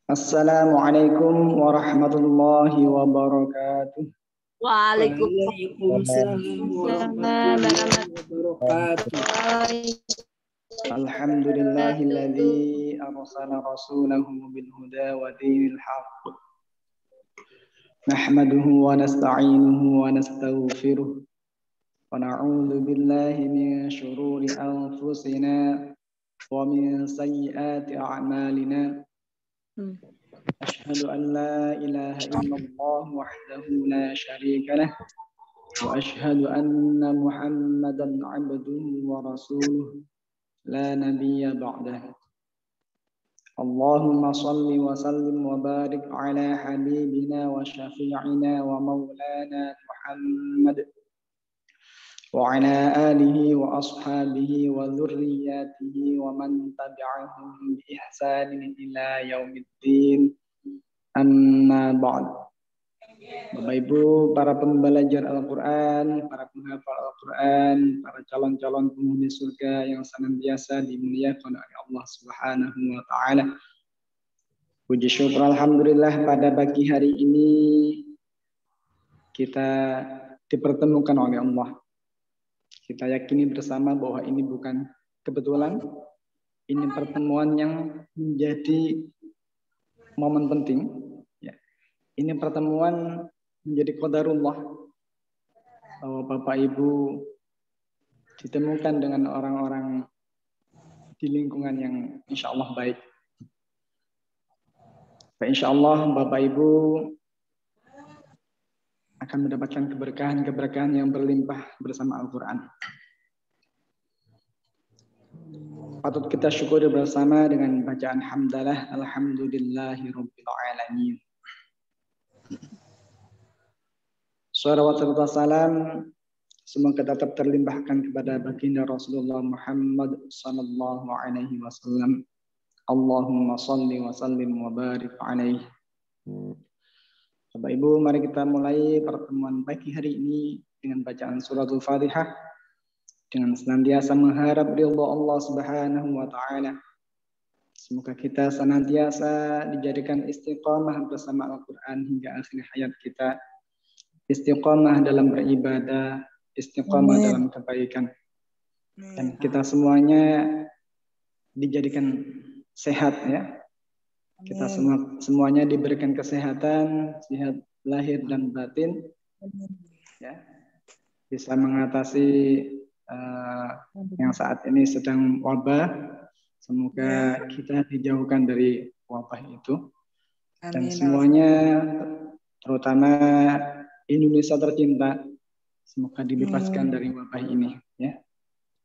Assalamualaikum warahmatullahi wabarakatuh. Waalaikumsalam warahmatullahi wabarakatuh. Alhamdulillahilladzi arsala rasulahu bil huda wa dinil haqq. Nahmaduhu wa nasta'inuhu wa nastaghfiruh. Wa na'udzu billahi min shururi anfusina wa min sayyiati a'malina. أشهد أن لا إله إلا الله وحده لا شريك له وأشهد أن محمدا عبده ورسوله لا نبي بعده اللهم صل وسلم وبارك على حبيبنا وشفيعنا ومولانا محمد وعلى آله وأصحابه وذرياته ومن تبعهم بإحسان إلى يوم الدين amma ba'd. Bapak Ibu, para pembelajar Al-Quran, para penghafal Al-Quran, para calon-calon penghuni surga yang senantiasa dimuliakan oleh Allah Subhanahu wa Ta'ala. Puji syukur alhamdulillah pada pagi hari ini kita dipertemukan oleh Allah. Kita yakini bersama bahwa ini bukan kebetulan, ini pertemuan yang menjadi momen penting. Ini pertemuan menjadi qadarullah bahwa Bapak Ibu ditemukan dengan orang-orang di lingkungan yang insya Allah baik. Insya Allah Bapak Ibu akan mendapatkan keberkahan yang berlimpah bersama Al-Quran. Patut kita syukuri bersama dengan bacaan hamdalah alhamdulillahirabbil alamin. Shalawat serta salam semoga tetap terlimpahkan kepada baginda Rasulullah Muhammad sallallahu alaihi wasallam. Allahumma shalli wa sallim wa barik alaihi. Bapak Ibu, mari kita mulai pertemuan pagi hari ini dengan bacaan suratul Fatihah dengan senantiasa mengharap ridha Allah Subhanahu wa taala. Semoga kita senantiasa dijadikan istiqamah bersama Al-Quran hingga akhir hayat kita. Istiqamah dalam beribadah, istiqamah dalam kebaikan. Dan kita semuanya dijadikan sehat ya. Kita semuanya diberikan kesehatan, sehat lahir dan batin. Ya. Bisa mengatasi yang saat ini sedang wabah. Semoga kita dijauhkan dari wabah itu. Dan semuanya, terutama Indonesia tercinta, semoga dibebaskan dari wabah ini. Ya.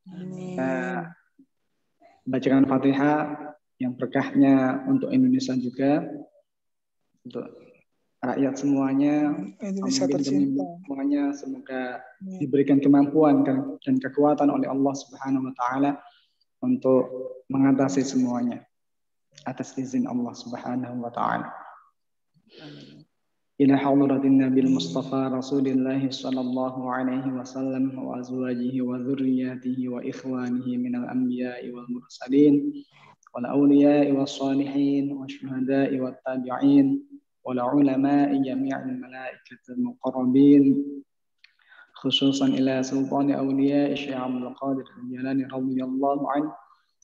Kita bacakan Fatihah yang berkahnya untuk Indonesia juga, untuk rakyat semuanya, Indonesia tercinta semuanya, semoga diberikan kemampuan dan kekuatan oleh Allah Subhanahu wa Ta'ala untuk mengatasi semuanya atas izin Allah Subhanahu wa Ta'ala. Ila hadratin Nabil Mustafa Rasulillah sallallahu alaihi wasallam wa azwajihi wa dzurriyyatihi wa ikhwanihi minal anbiya'i wal mursalin wal awliya'i was salihin wa syuhada'i wat tabi'in wal ulama'i jami'il malaikatil muqarrabin khususan ila sultani awliya'i Syekh Abdul Qadir Al-Jilani radhiyallahu anhu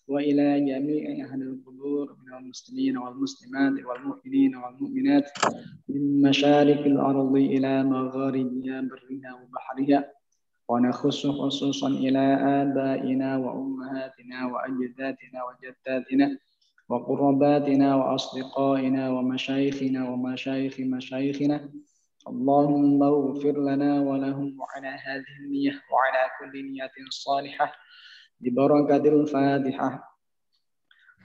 وإلى جميع أهل القبور من المسلمين والمسلمات والمؤمنين والمؤمنات من مشارق الأرض إلى مغاربها برها وبحرها ونخص خصوصا إلى آبائنا وأمهاتنا وأجدادنا وجداتنا وقرباتنا وأصدقائنا ومشايخنا ومشايخ مشايخنا اللهم اغفر لنا ولهم وعلى هذه النية وعلى كل نية صالحة ببركة الفاتحة.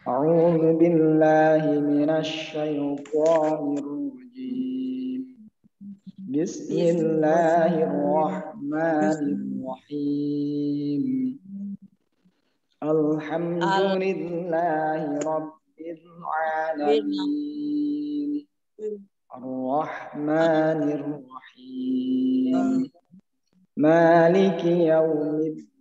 أعوذ بالله من الشيطان الرجيم. بسم الله الرحمن الرحيم. الحمد لله رب العالمين. الرحمن الرحيم. مالك يوم الدين.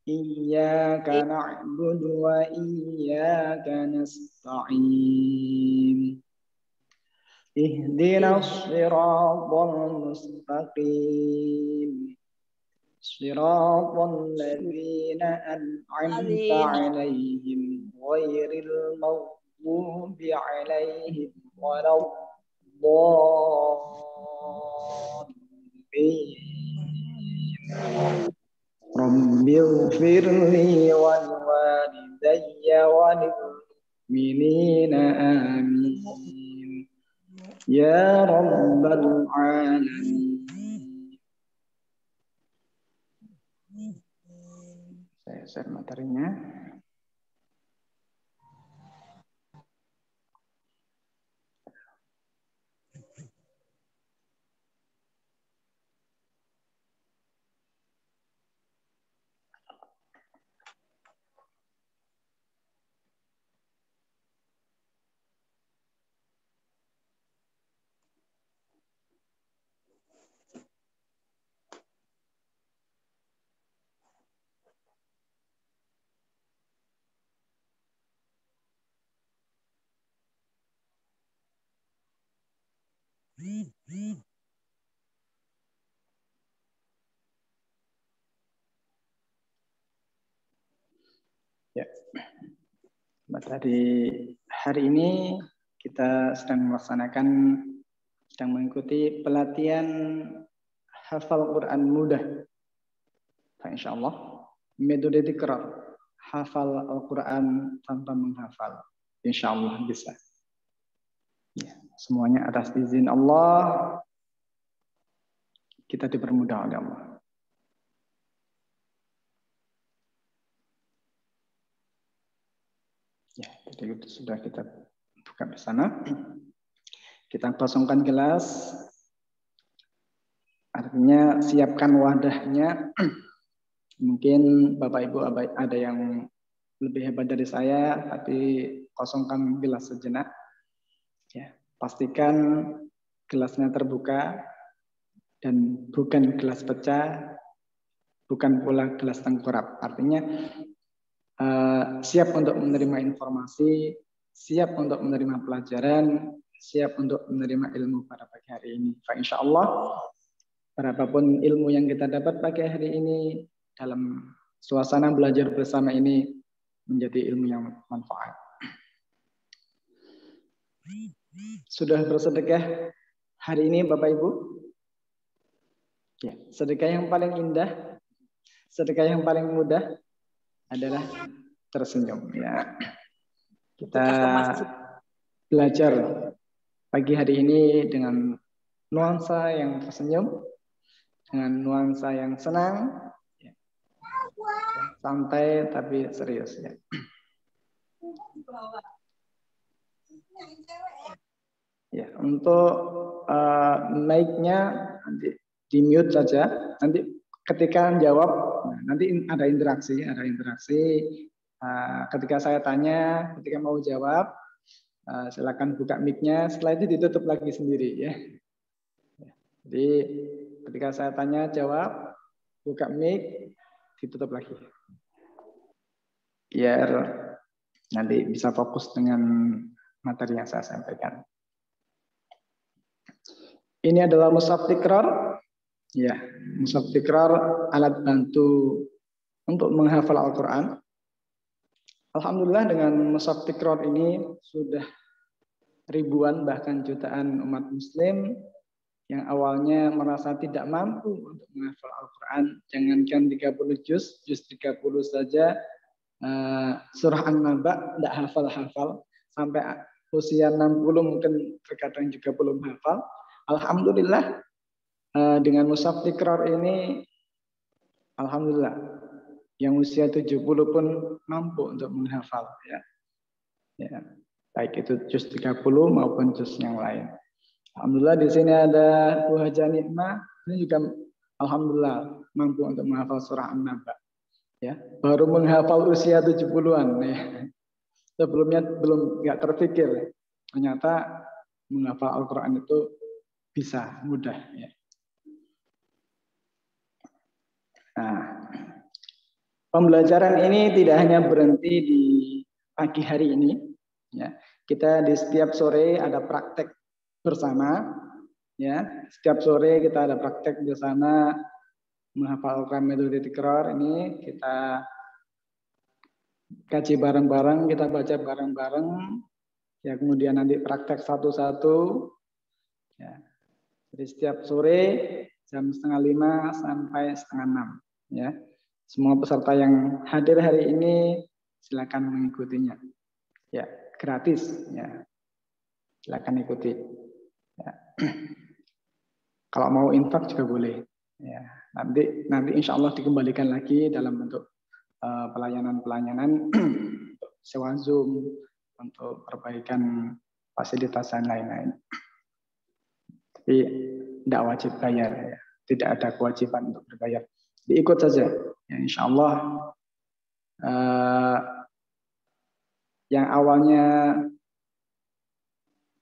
إياك نعبد وإياك نستعين اهدنا الصراط المستقيم صراط الذين أنعمت عليهم غير المغضوب عليهم ولا الضالين رب اغفر لي ولوالدي وللمؤمنين آمين يا رب العالمين. Saya share materinya. Ya, materi hari ini kita sedang mengikuti pelatihan hafal Quran mudah. Insya Allah, metode tikrar, hafal Al-Quran tanpa menghafal. Insya Allah bisa. Ya, semuanya atas izin Allah, kita dipermudah oleh Allah. Ya, jadi itu sudah kita buka bersama. Kita kosongkan gelas. Artinya siapkan wadahnya. Mungkin Bapak Ibu ada yang lebih hebat dari saya, tapi kosongkan gelas sejenak. Ya, pastikan gelasnya terbuka dan bukan gelas pecah, bukan pula gelas tengkurap. Artinya siap untuk menerima informasi, siap untuk menerima pelajaran, siap untuk menerima ilmu pada pagi hari ini. Insya Allah, berapapun ilmu yang kita dapat pagi hari ini dalam suasana belajar bersama ini menjadi ilmu yang manfaat. Sudah bersedekah hari ini Bapak Ibu? Ya, sedekah yang paling indah, sedekah yang paling mudah adalah tersenyum. Ya, kita belajar pagi hari ini dengan nuansa yang tersenyum, dengan nuansa yang senang, ya. Santai tapi serius. Ya. Ya, untuk mic-nya nanti di mute saja. Nanti ketika jawab, nanti ada interaksi. Ketika saya tanya, ketika mau jawab, silakan buka mic-nya. Setelah itu ditutup lagi sendiri, ya. Jadi ketika saya tanya, jawab, buka mic, ditutup lagi. Biar nanti bisa fokus dengan materi yang saya sampaikan. Ini adalah mushaf tikrar. Ya, mushaf tikrar alat bantu untuk menghafal Al-Quran. Alhamdulillah dengan mushaf tikrar ini sudah ribuan bahkan jutaan umat muslim yang awalnya merasa tidak mampu untuk menghafal Al-Quran. Jangankan 30 juz 30 saja surah An-Naba tidak hafal-hafal. Sampai usia 60 mungkin terkadang juga belum hafal. Alhamdulillah dengan mushaf tikrar ini, alhamdulillah yang usia 70 pun mampu untuk menghafal, ya. Ya, baik itu juz 30 maupun juz yang lain. Alhamdulillah di sini ada Bu Haja Nikmah, ini juga alhamdulillah mampu untuk menghafal surah An-Naba. Ya, baru menghafal usia 70-an, ya. Sebelumnya belum nggak terpikir. Ternyata menghafal Al-Quran itu bisa mudah, ya. Nah, Pembelajaran ini tidak hanya berhenti di pagi hari ini, ya. Kita di setiap sore ada praktek bersama, ya. Setiap sore kita ada praktek bersama menghafalkan metode tikror ini, kita kaji bareng-bareng, kita baca bareng-bareng, ya. Kemudian nanti praktek satu-satu, ya. Jadi setiap sore jam 4:30 sampai 5:30, ya. Semua peserta yang hadir hari ini silakan mengikutinya. Ya, gratis, ya. Silakan ikuti. Ya. Kalau mau infak juga boleh. Ya, nanti insya Allah dikembalikan lagi dalam bentuk pelayanan-pelayanan untuk sewa Zoom, untuk perbaikan fasilitas dan lain-lain. Tapi tidak wajib bayar, ya. Tidak ada kewajiban untuk berbayar. Diikut saja. Ya, insya Allah yang awalnya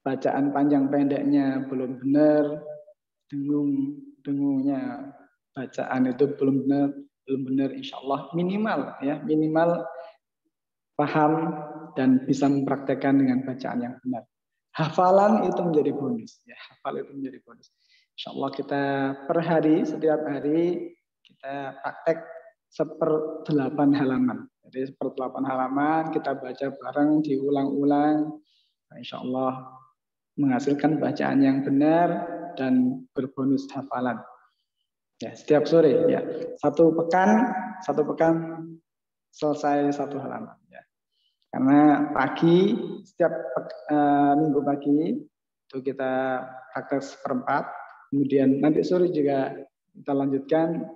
bacaan panjang pendeknya belum benar, dengungnya bacaan itu belum benar, insya Allah minimal paham dan bisa mempraktekkan dengan bacaan yang benar. Hafalan itu menjadi bonus, ya. Hafal itu menjadi bonus. Insya Allah kita per hari, setiap hari kita praktek 1/8 halaman. Jadi 1/8 halaman kita baca bareng, diulang-ulang. Nah, insya Allah menghasilkan bacaan yang benar dan berbonus hafalan. Ya, setiap sore, ya. Satu pekan selesai 1 halaman, ya. Karena pagi, setiap minggu pagi itu kita praktek 1/4, kemudian nanti sore juga kita lanjutkan,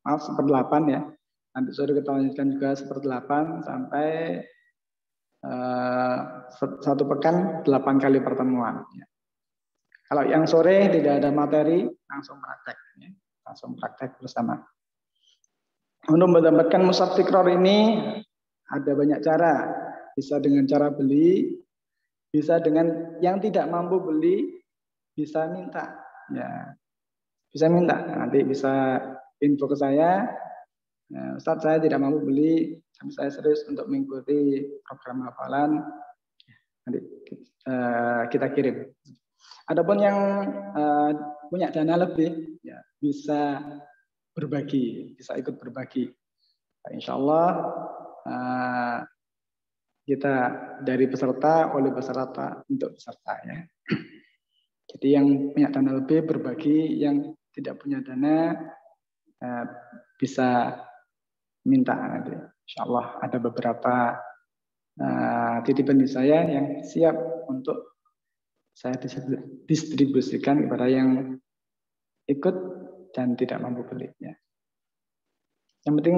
1/8 ya. Nanti sore kita lanjutkan juga 1/8 sampai 1 pekan 8 kali pertemuan. Ya. Kalau yang sore tidak ada materi, langsung praktek, ya. Langsung praktek bersama. Untuk mendapatkan mushaf tikror ini ada banyak cara. Bisa dengan cara beli, bisa dengan yang tidak mampu beli, bisa minta. Ya, bisa minta. Nanti bisa info ke saya. Nah, Ustadz, saya tidak mampu beli, tapi saya serius untuk mengikuti program hafalan. Nanti kita kirim. Adapun yang punya dana lebih, ya, bisa berbagi, bisa ikut berbagi. Nah, insya Allah kita dari peserta oleh peserta untuk peserta, ya. Jadi yang punya dana lebih berbagi, yang tidak punya dana bisa minta nanti. Insya Allah ada beberapa titipan di saya yang siap untuk saya distribusikan kepada yang ikut dan tidak mampu belinya. Yang penting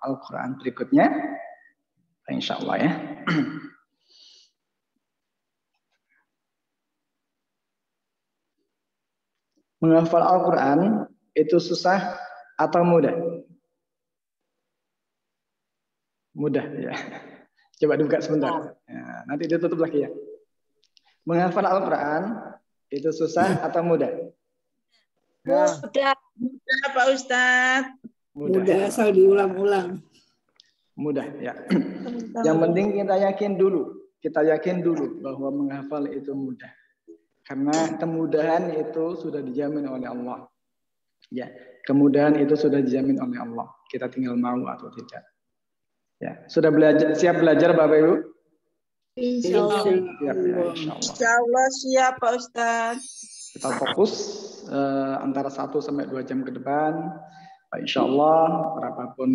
Al-Quran berikutnya. Insya Allah ya. Menghafal Al-Quran itu susah atau mudah? Mudah ya. Coba dibuka sebentar. Ya, nanti ditutup lagi ya. Menghafal Al-Quran itu susah atau mudah? Mudah, mudah Pak Ustadz. Mudah asal diulang-ulang. Mudah ya. Yang penting kita yakin dulu. Kita yakin dulu bahwa menghafal itu mudah. Karena kemudahan itu sudah dijamin oleh Allah. Ya, kemudahan itu sudah dijamin oleh Allah. Kita tinggal mau atau tidak. Ya, sudah siap belajar Bapak Ibu? Insya Allah. Siap ya, insya Allah. Insya Allah siap Pak Ustadz. Kita fokus antara 1 sampai 2 jam ke depan. Insya Allah, berapapun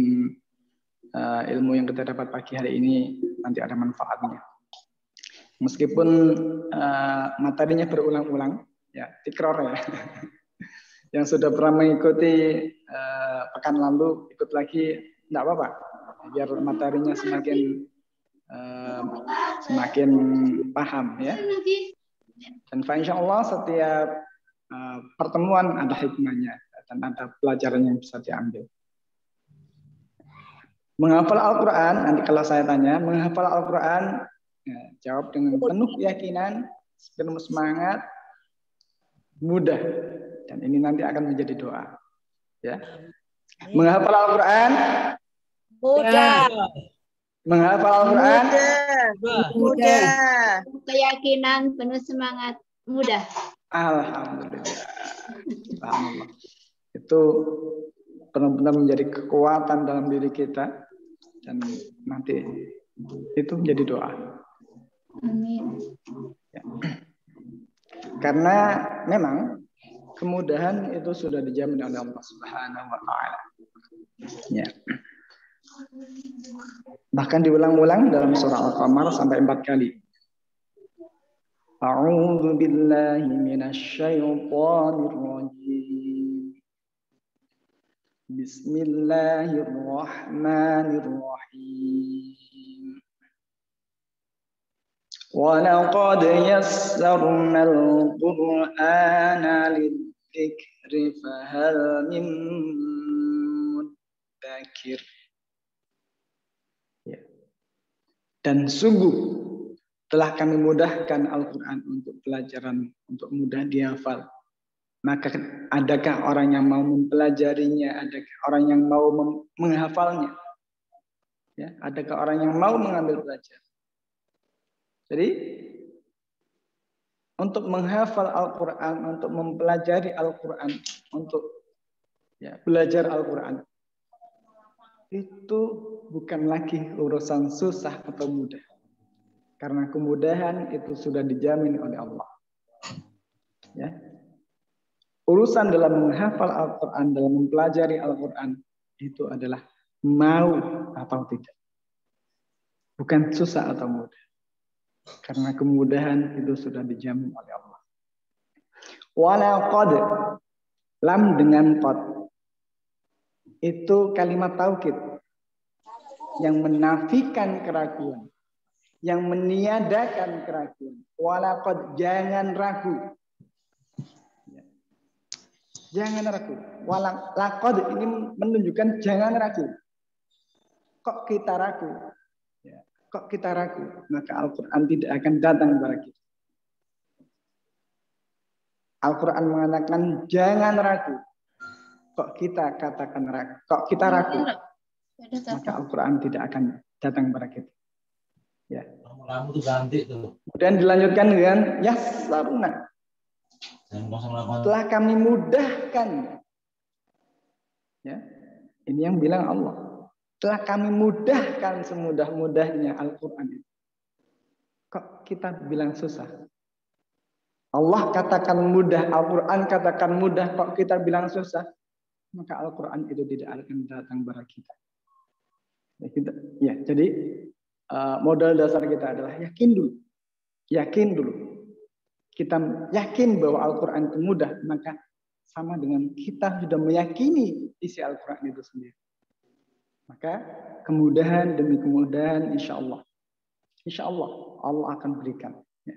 ilmu yang kita dapat pagi hari ini nanti ada manfaatnya. Meskipun materinya berulang-ulang, ya tikror ya. Yang sudah pernah mengikuti pekan lalu ikut lagi, tidak apa-apa. Biar materinya semakin paham ya. Dan insya Allah setiap pertemuan ada hikmahnya dan ada pelajaran yang bisa diambil. Menghafal Al-Quran, nanti kalau saya tanya, menghafal Al-Quran, ya, jawab dengan penuh keyakinan, penuh semangat, mudah. Dan ini nanti akan menjadi doa. Ya. Menghafal Al-Quran, Mudah. Menghafal Al-Quran, Mudah. Keyakinan, penuh semangat, mudah. Alhamdulillah. Alhamdulillah. Itu benar-benar menjadi kekuatan dalam diri kita dan nanti itu menjadi doa. Amin. Ya. Karena memang kemudahan itu sudah dijamin oleh Allah Subhanahu wa taala. Ya. Bahkan diulang-ulang dalam surah Al-Qamar sampai 4 kali. A'udzu billahi minasy syaithanir rajim. Bismillahirrahmanirrahim. Wa laqad yassarnal Qur'ana lidzikri fahal min mudzakir. Ya. Dan sungguh telah kami mudahkan Al-Quran untuk pelajaran, untuk mudah dihafal. Maka adakah orang yang mau mempelajarinya? Adakah orang yang mau menghafalnya? Ya, adakah orang yang mau mengambil pelajaran? Jadi, untuk menghafal Al-Quran, untuk mempelajari Al-Quran, untuk ya, belajar Al-Quran, itu bukan lagi urusan susah atau mudah. Karena kemudahan itu sudah dijamin oleh Allah. Ya. Urusan dalam menghafal Al-Quran, dalam mempelajari Al-Quran, itu adalah mau atau tidak. Bukan susah atau mudah. Karena kemudahan itu sudah dijamin oleh Allah. Walaqad, lam dengan qad. Itu kalimat taukid yang menafikan keraguan, yang meniadakan keraguan. Walaqad, jangan ragu. Jangan ragu. Walaqad ini menunjukkan jangan ragu. Kok kita ragu? Ya. Kok kita ragu? Maka Al-Quran tidak akan datang kepada kita. Al-Quran mengatakan jangan ragu. Kok kita katakan ragu? Kok kita ragu? Maka Al-Quran tidak akan datang kepada kita. Ya. Kamu tuh ganti tuh. Kemudian dilanjutkan dengan yassarna. Telah kami mudahkan. Ya. Ini yang bilang Allah. Telah kami mudahkan semudah-mudahnya Al-Quran. Kok kita bilang susah? Allah katakan mudah, Al-Quran katakan mudah, kok kita bilang susah? Maka Al-Quran itu tidak akan datang kepada kita. Ya, jadi modal dasar kita adalah yakin dulu. Yakin dulu. Kita yakin bahwa Al-Quran itu mudah, maka sama dengan kita sudah meyakini isi Al-Quran itu sendiri. Maka kemudahan demi kemudahan insya Allah Allah akan berikan. Ya.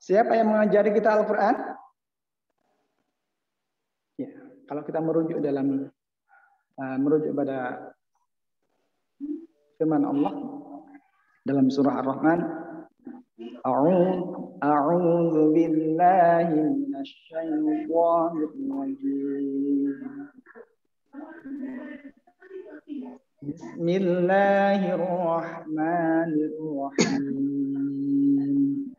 Siapa yang mengajari kita Al-Quran? Ya, kalau kita merujuk pada firman Allah dalam surah Ar-Rahman, A'udzu billahi minasy syaithanir rajim. Bismillahirrahmanirrahim.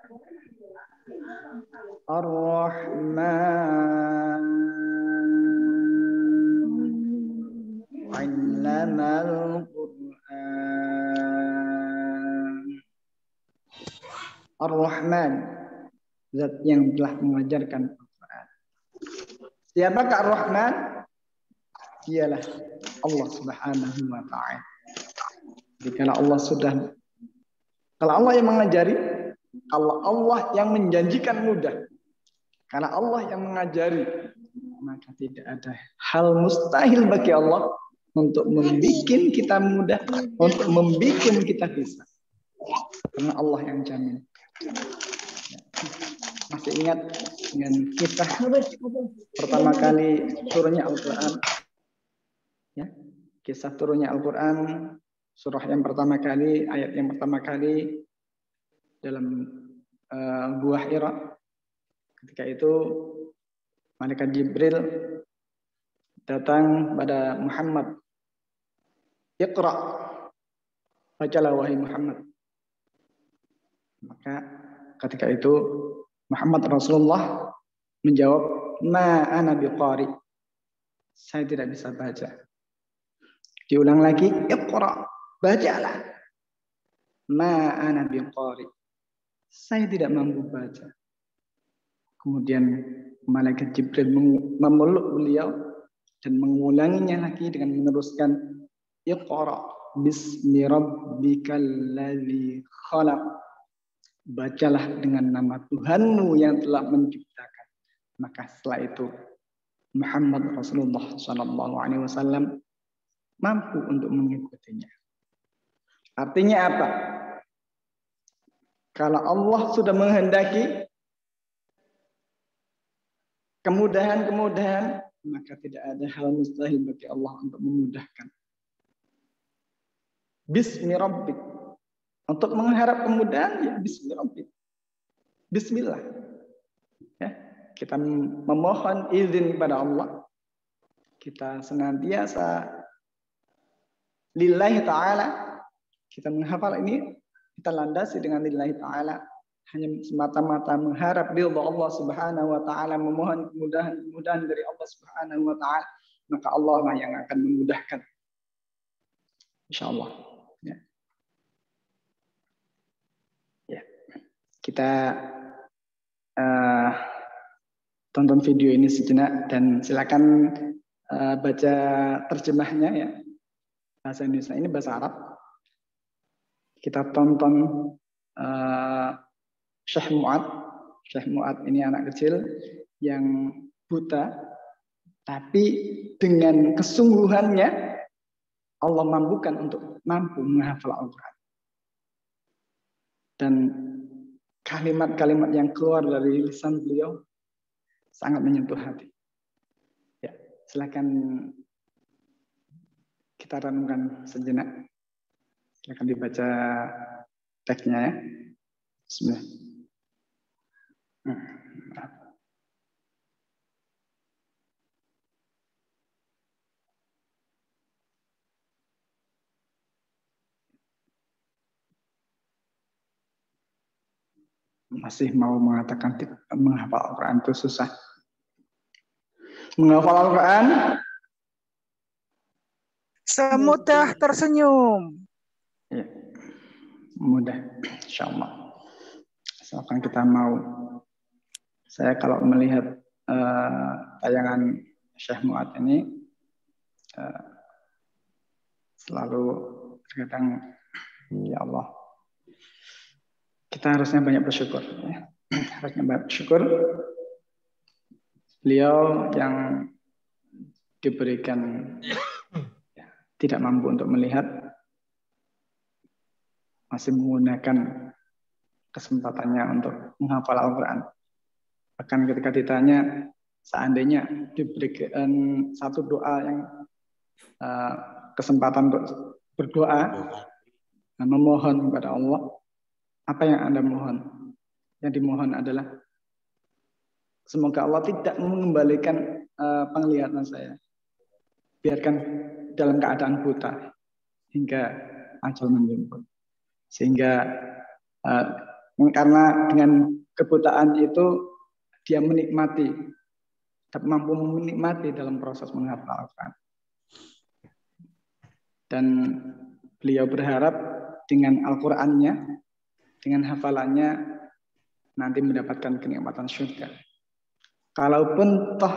Ar-Rahman 'allamal Qur'an. Ar-Rahman, zat yang telah mengajarkan Al-Quran. Siapakah Ar-Rahman? Dialah Allah Subhanahu wa Ta'ala. Jadi kalau Allah yang mengajari, kalau Allah yang menjanjikan mudah, kalau Allah yang mengajari, maka tidak ada hal mustahil bagi Allah untuk membuat kita mudah, untuk membuat kita bisa. Karena Allah yang jamin. Masih ingat dengan kisah pertama kali turunnya Al-Quran? Ya, kisah turunnya Al-Quran, surah yang pertama kali, ayat yang pertama kali dalam Gua Hira. Ketika itu malaikat Jibril datang pada Muhammad. Iqra, bacalah wahai Muhammad. Maka ketika itu Muhammad Rasulullah menjawab, ma ana biqari. Saya tidak bisa baca. Diulang lagi, Iqra, bacalah. Ma ana biqari. Saya tidak mampu baca. Kemudian malaikat Jibril memeluk beliau dan mengulanginya lagi dengan meneruskan, Iqra bismi rabbikal ladzi khalaq. Bacalah dengan nama Tuhanmu yang telah menciptakan. Maka setelah itu Muhammad Rasulullah SAW mampu untuk mengikutinya. Artinya apa? Kalau Allah sudah menghendaki kemudahan-kemudahan, maka tidak ada hal mustahil bagi Allah untuk memudahkan. Bismi rabbik. Untuk mengharap kemudahan, ya bismi rabbik. Bismillah. Ya, kita memohon izin kepada Allah. Kita senantiasa lillahi ta'ala. Kita menghafal ini, kita landasi dengan lillahi ta'ala. Hanya semata-mata mengharap ridha Allah Subhanahu wa Ta'ala, memohon kemudahan dari Allah Subhanahu wa Ta'ala, maka Allah lah yang akan memudahkan. Insyaallah. Ya. Ya. Kita tonton video ini sejenak dan silakan baca terjemahnya ya. Bahasa Indonesia ini bahasa Arab. Kita tonton Syekh Mu'ad. Syekh Mu'ad ini anak kecil yang buta, tapi dengan kesungguhannya Allah mampukan untuk mampu menghafal Al-Quran. Dan kalimat-kalimat yang keluar dari lisan beliau sangat menyentuh hati. Ya, silakan kita renungkan sejenak. Silakan dibaca teksnya ya. Bismillah. Masih mau mengatakan menghafal Al-Quran itu susah. Menghafal Al-Quran semudah tersenyum. Ya, mudah, insyaallah. Asalkan kita mau. Saya kalau melihat tayangan Syekh Mu'ad ini selalu terkadang, ya Allah, kita harusnya banyak bersyukur. Ya. Harusnya banyak bersyukur. Beliau yang diberikan tidak mampu untuk melihat, masih menggunakan kesempatannya untuk menghafal Al-Quran. Bahkan ketika ditanya, seandainya diberikan satu doa yang kesempatan untuk berdoa, memohon kepada Allah, apa yang Anda mohon? Yang dimohon adalah semoga Allah tidak mengembalikan penglihatan saya. Biarkan dalam keadaan buta hingga ajal menjemput. Sehingga karena dengan kebutaan itu dia menikmati, mampu menikmati dalam proses menghafal Al-Quran. Dan beliau berharap dengan Al-Qurannya, dengan hafalannya nanti mendapatkan kenikmatan surga. Kalaupun toh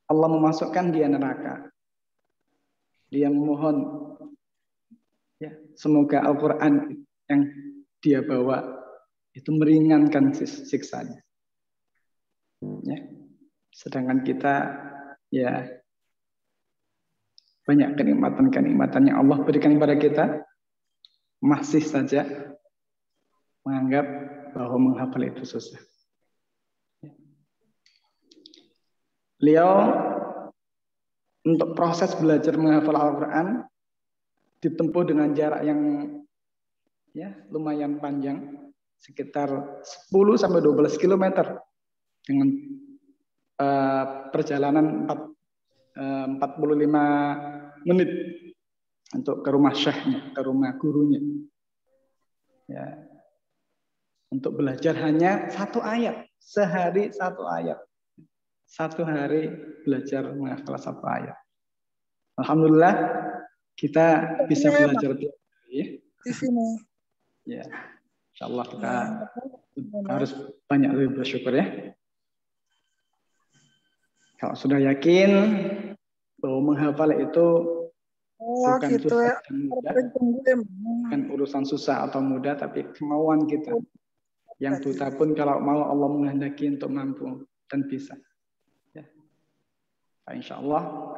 Allah memasukkan dia neraka, dia memohon ya, semoga Al-Quran yang dia bawa itu meringankan siksanya. Ya. Sedangkan kita ya banyak kenikmatan-kenikmatan yang Allah berikan kepada kita, masih saja menganggap bahwa menghafal itu susah. Beliau untuk proses belajar menghafal Al-Quran ditempuh dengan jarak yang ya lumayan panjang, sekitar 10 sampai 12 km dengan perjalanan 45 menit untuk ke rumah syekhnya, ke rumah gurunya. Ya. Untuk belajar hanya 1 ayat, sehari 1 ayat. 1 hari belajar menghafal 1 ayat. Alhamdulillah kita bisa belajar tiap hari. Di sini. Ya, insyaallah kita harus banyak lebih bersyukur ya. Kalau sudah yakin bahwa menghafal itu bukan gitu susah ya. dan mudah, bukan urusan susah atau mudah, tapi kemauan kita. Yang buta pun kalau mau Allah menghendaki untuk mampu dan bisa. Ya. Nah, insya Allah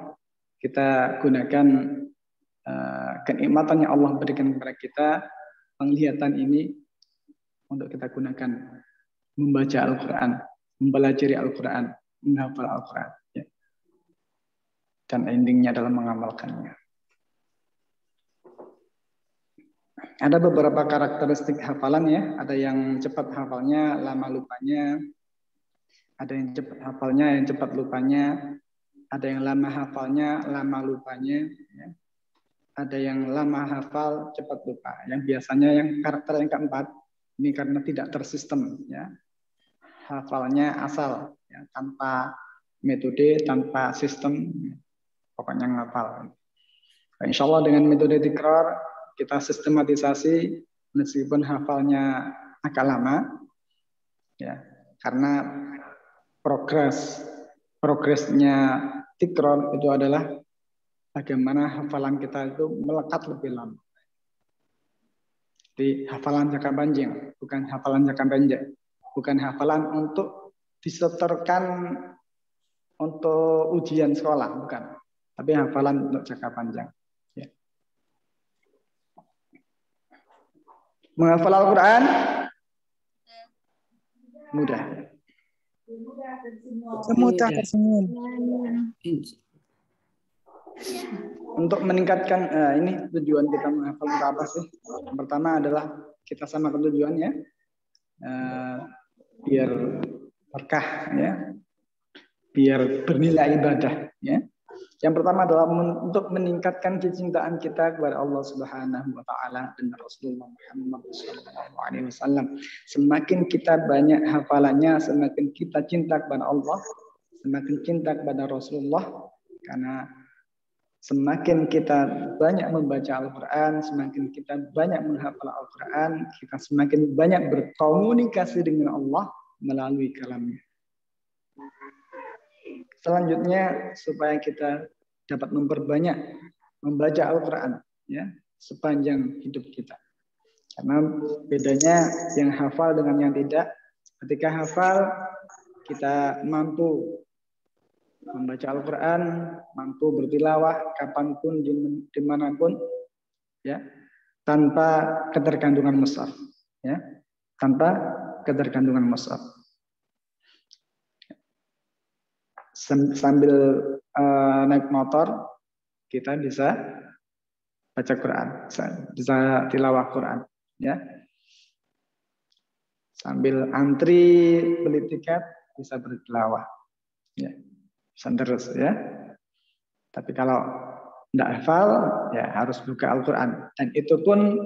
kita gunakan kenikmatan yang Allah berikan kepada kita, penglihatan ini untuk kita gunakan membaca Al-Quran, mempelajari Al-Quran, menghafal Al-Quran. Ya. Dan endingnya adalah mengamalkannya. Ada beberapa karakteristik hafalan ya. Ada yang cepat hafalnya, lama lupanya. Ada yang cepat hafalnya, yang cepat lupanya. Ada yang lama hafalnya, lama lupanya. Ya. Ada yang lama hafal, cepat lupa. Yang biasanya yang karakter yang keempat, ini karena tidak tersistem. Ya. Hafalnya asal, ya, tanpa metode, tanpa sistem. Pokoknya ngafal. Nah, insya Allah dengan metode tikrar, kita sistematisasi meskipun hafalnya agak lama, ya, karena progresnya tikrar itu adalah bagaimana hafalan kita itu melekat lebih lama. Jadi hafalan jangka panjang, bukan hafalan jangka pendek, bukan hafalan untuk disetorkan untuk ujian sekolah, bukan, tapi hafalan untuk jangka panjang. Menghafal Al-Quran mudah. Semudah tersenyum. Untuk meningkatkan ini tujuan kita menghafal itu apa sih? Yang pertama adalah kita samakan tujuannya biar berkah ya, biar bernilai ibadah ya. Yang pertama adalah untuk meningkatkan kecintaan kita kepada Allah Subhanahu wa taala dan Rasulullah Muhammad sallallahu alaihi wasallam. Semakin kita banyak hafalannya, semakin kita cinta kepada Allah, semakin cinta kepada Rasulullah, karena semakin kita banyak membaca Al-Qur'an, semakin kita banyak menghafal Al-Qur'an, kita semakin banyak berkomunikasi dengan Allah melalui kalamnya. Selanjutnya supaya kita dapat memperbanyak membaca Al-Quran ya sepanjang hidup kita. Karena bedanya yang hafal dengan yang tidak. Ketika hafal kita mampu membaca Al-Quran, mampu bertilawah kapanpun, dimanapun, ya, tanpa ketergantungan mushaf, ya, tanpa ketergantungan mushaf. Sambil naik motor, kita bisa baca Quran, bisa tilawah Quran, ya. Sambil antri beli tiket, bisa bertilawah, ya. Terus, ya. Tapi kalau tidak hafal, ya harus buka Al-Quran. Dan itu pun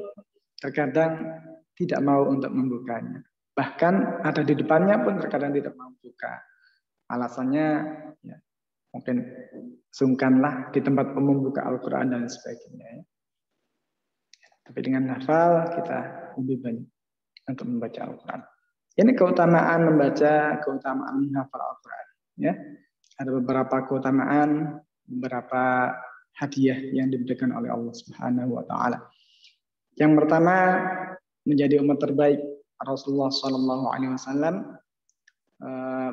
terkadang tidak mau untuk membukanya. Bahkan ada di depannya pun terkadang tidak mau buka. Alasannya, ya, mungkin sungkanlah di tempat umum buka Al-Quran dan sebagainya. Ya. Tapi dengan hafal, kita lebih banyak untuk membaca Al-Quran. Ini keutamaan membaca, keutamaan menghafal Al-Quran. Ya. Ada beberapa keutamaan, beberapa hadiah yang diberikan oleh Allah Subhanahu wa taala. Yang pertama, menjadi umat terbaik. Rasulullah sallallahu alaihi wasallam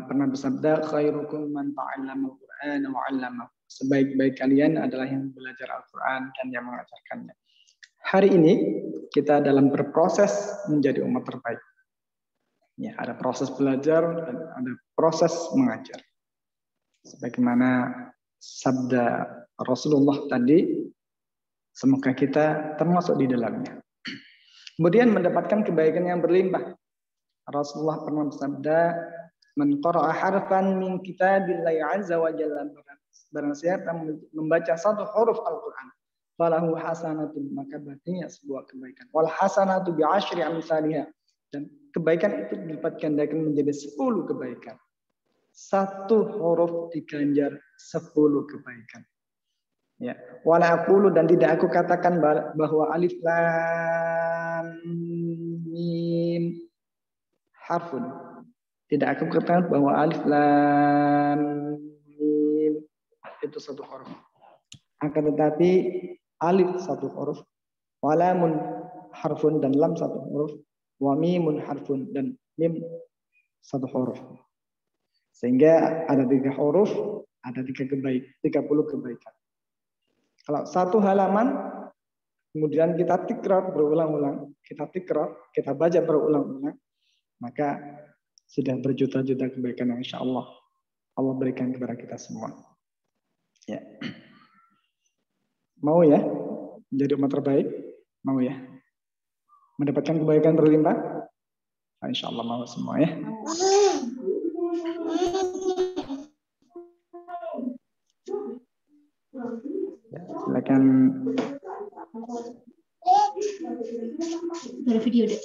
pernah bersabda, khairukum man ta'allama al-Qur'an wa 'allamahu. Sebaik-baik kalian adalah yang belajar Al-Qur'an dan yang mengajarkannya. Hari ini kita dalam berproses menjadi umat terbaik. Ya, ada proses belajar dan ada proses mengajar. Sebagaimana sabda Rasulullah tadi, semoga kita termasuk di dalamnya. Kemudian mendapatkan kebaikan yang berlimpah. Rasulullah pernah bersabda, "Man qara'a harfan min kitabillahi 'azza wa jalla." Barang siapa membaca satu huruf Al-Qur'an, falahu hasanatun, maka baginya sebuah kebaikan. Wal hasanatu bi 'asyri amsalihha. Dan kebaikan itu dilipat gandakan menjadi 10 kebaikan. Satu huruf diganjar 10 kebaikan. Ya, wala aqulu, dan tidak aku katakan bahwa alif lam mim harfun. Tidak aku katakan bahwa alif lam mim itu satu huruf. Akan tetapi alif satu huruf, walamun harfun dan lam satu huruf, wa mimun harfun dan mim satu huruf. Sehingga ada 3 huruf, ada 30 kebaikan. Kalau satu halaman, kemudian kita tikrar berulang-ulang, kita baca berulang-ulang, maka sudah berjuta-juta kebaikan yang insya Allah berikan kepada kita semua. Ya. Mau ya menjadi umat terbaik? Mau ya mendapatkan kebaikan berlimpah? Insya Allah mau semua ya. Ya, silakan. Bervideo deh.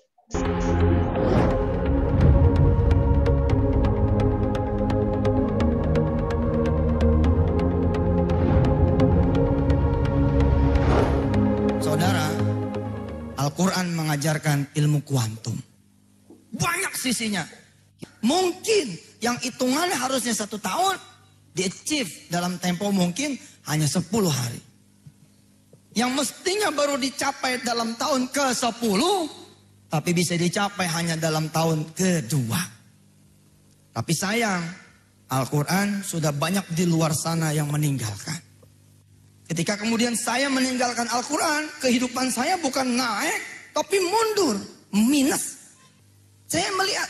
Saudara, Al-Quran mengajarkan ilmu kuantum. Banyak sisinya. Mungkin yang hitungannya harusnya 1 tahun, di-achieve dalam tempo mungkin hanya 10 hari. Yang mestinya baru dicapai dalam tahun ke-10, tapi bisa dicapai hanya dalam tahun ke-2. Tapi sayang, Al-Quran sudah banyak di luar sana yang meninggalkan. Ketika kemudian saya meninggalkan Al-Quran, kehidupan saya bukan naik, tapi mundur, minus. Saya melihat,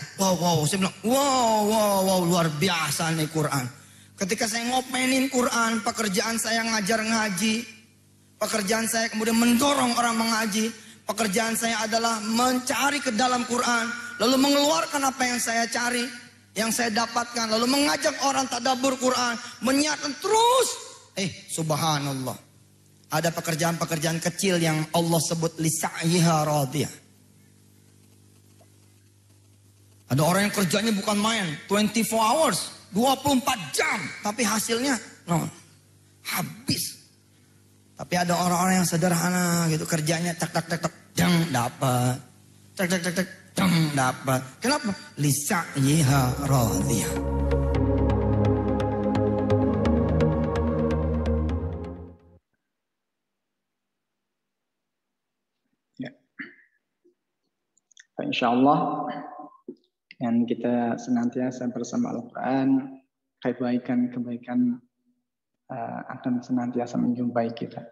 saya bilang, wow, luar biasa nih Quran. Ketika saya ngopenin Quran, pekerjaan saya ngajar ngaji, pekerjaan saya kemudian mendorong orang mengaji, pekerjaan saya adalah mencari ke dalam Quran, lalu mengeluarkan apa yang saya cari, yang saya dapatkan, lalu mengajak orang tadabbur Quran, menyiarkan terus. Subhanallah. Ada pekerjaan-pekerjaan kecil yang Allah sebut lisa'yiha radiyah. Ada orang yang kerjanya bukan main, 24 hours, 24 jam, tapi hasilnya habis. Tapi ada orang-orang yang sederhana gitu, kerjanya tak jang dapat. Tak jang dapat. Kenapa? Lisa'yiha radiyah. Ya. Insyaallah, dan kita senantiasa bersama Al-Quran, kebaikan akan senantiasa menjumpai kita.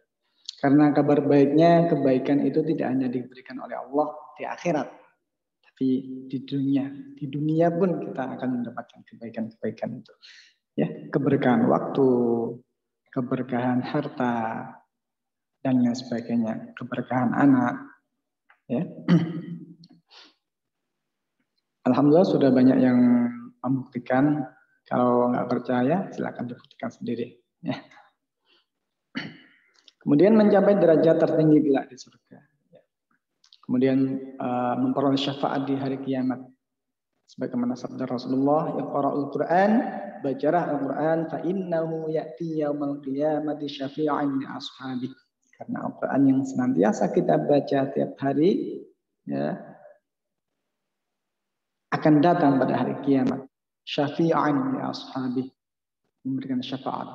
Karena kabar baiknya, kebaikan itu tidak hanya diberikan oleh Allah di akhirat, tapi di dunia. Di dunia pun kita akan mendapatkan kebaikan-kebaikan itu. Ya, keberkahan waktu, keberkahan harta, dan lain sebagainya, keberkahan anak. Ya. Alhamdulillah sudah banyak yang membuktikan. Kalau nggak percaya, silakan dibuktikan sendiri. Ya. Kemudian mencapai derajat tertinggi kelak di surga. Ya. Kemudian memperoleh syafaat di hari kiamat. Sebagaimana sabda Rasulullah, "Iqra'ul Qur'an, bacalah Al-Qur'an, fa innahu ya'ti yaumal qiyamati syafi'an li ashabi." Karena Al-Qur'an yang senantiasa kita baca tiap hari, ya, akan datang pada hari kiamat. Syafi'an li ashabi, memberikan syafaat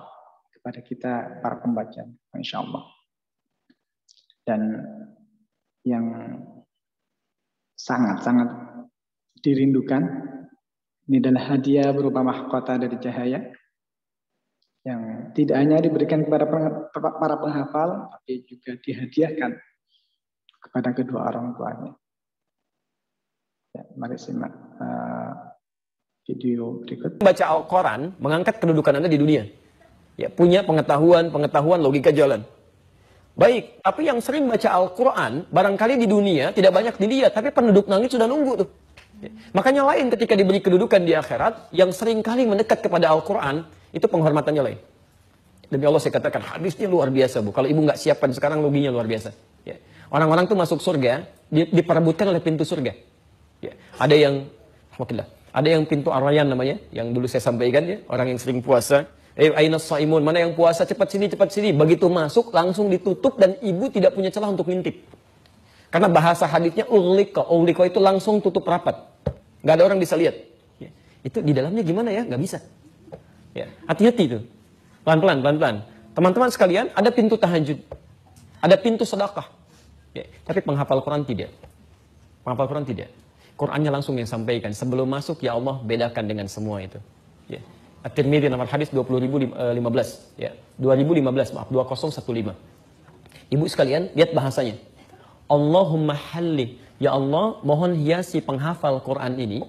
kepada kita para pembaca, insyaallah. Dan yang sangat-sangat dirindukan ini adalah hadiah berupa mahkota dari cahaya yang tidak hanya diberikan kepada para penghafal, tapi juga dihadiahkan kepada kedua orang tuanya. Ya, mari simak video berikut. Baca Al-Quran mengangkat kedudukan Anda di dunia. Ya, punya pengetahuan logika jalan. Baik, tapi yang sering baca Al-Quran barangkali di dunia tidak banyak dilihat, tapi penduduk langit sudah nunggu tuh. Ya. Makanya lain ketika diberi kedudukan di akhirat, yang sering kali mendekat kepada Al-Quran itu penghormatannya lain. Demi Allah saya katakan, hadisnya luar biasa, Bu. Kalau ibu nggak siapkan sekarang, loginya luar biasa. Ya. Orang-orang tuh masuk surga diperebutkan oleh pintu surga. Ya. Ada yang pintu Ar-Rayyan namanya, yang dulu saya sampaikan ya, orang yang sering puasa. Aina shaimun, mana yang puasa, cepat sini. Begitu masuk langsung ditutup dan ibu tidak punya celah untuk ngintip. Karena bahasa hadisnya ughliqa itu langsung tutup rapat. Nggak ada orang bisa lihat. Ya. Itu di dalamnya gimana ya? Nggak bisa. Ya. Hati-hati itu. Pelan-pelan. Teman-teman sekalian, ada pintu tahajud. Ada pintu sedekah. Ya. Tapi penghafal Quran tidak. Qurannya langsung yang sampaikan. Sebelum masuk, ya Allah bedakan dengan semua itu. Ya. At-Tirmidzi nomor hadis 20.015. Ya. 2015. Ibu sekalian, lihat bahasanya. Allahumma halli. Ya Allah, mohon hiasi penghafal Quran ini.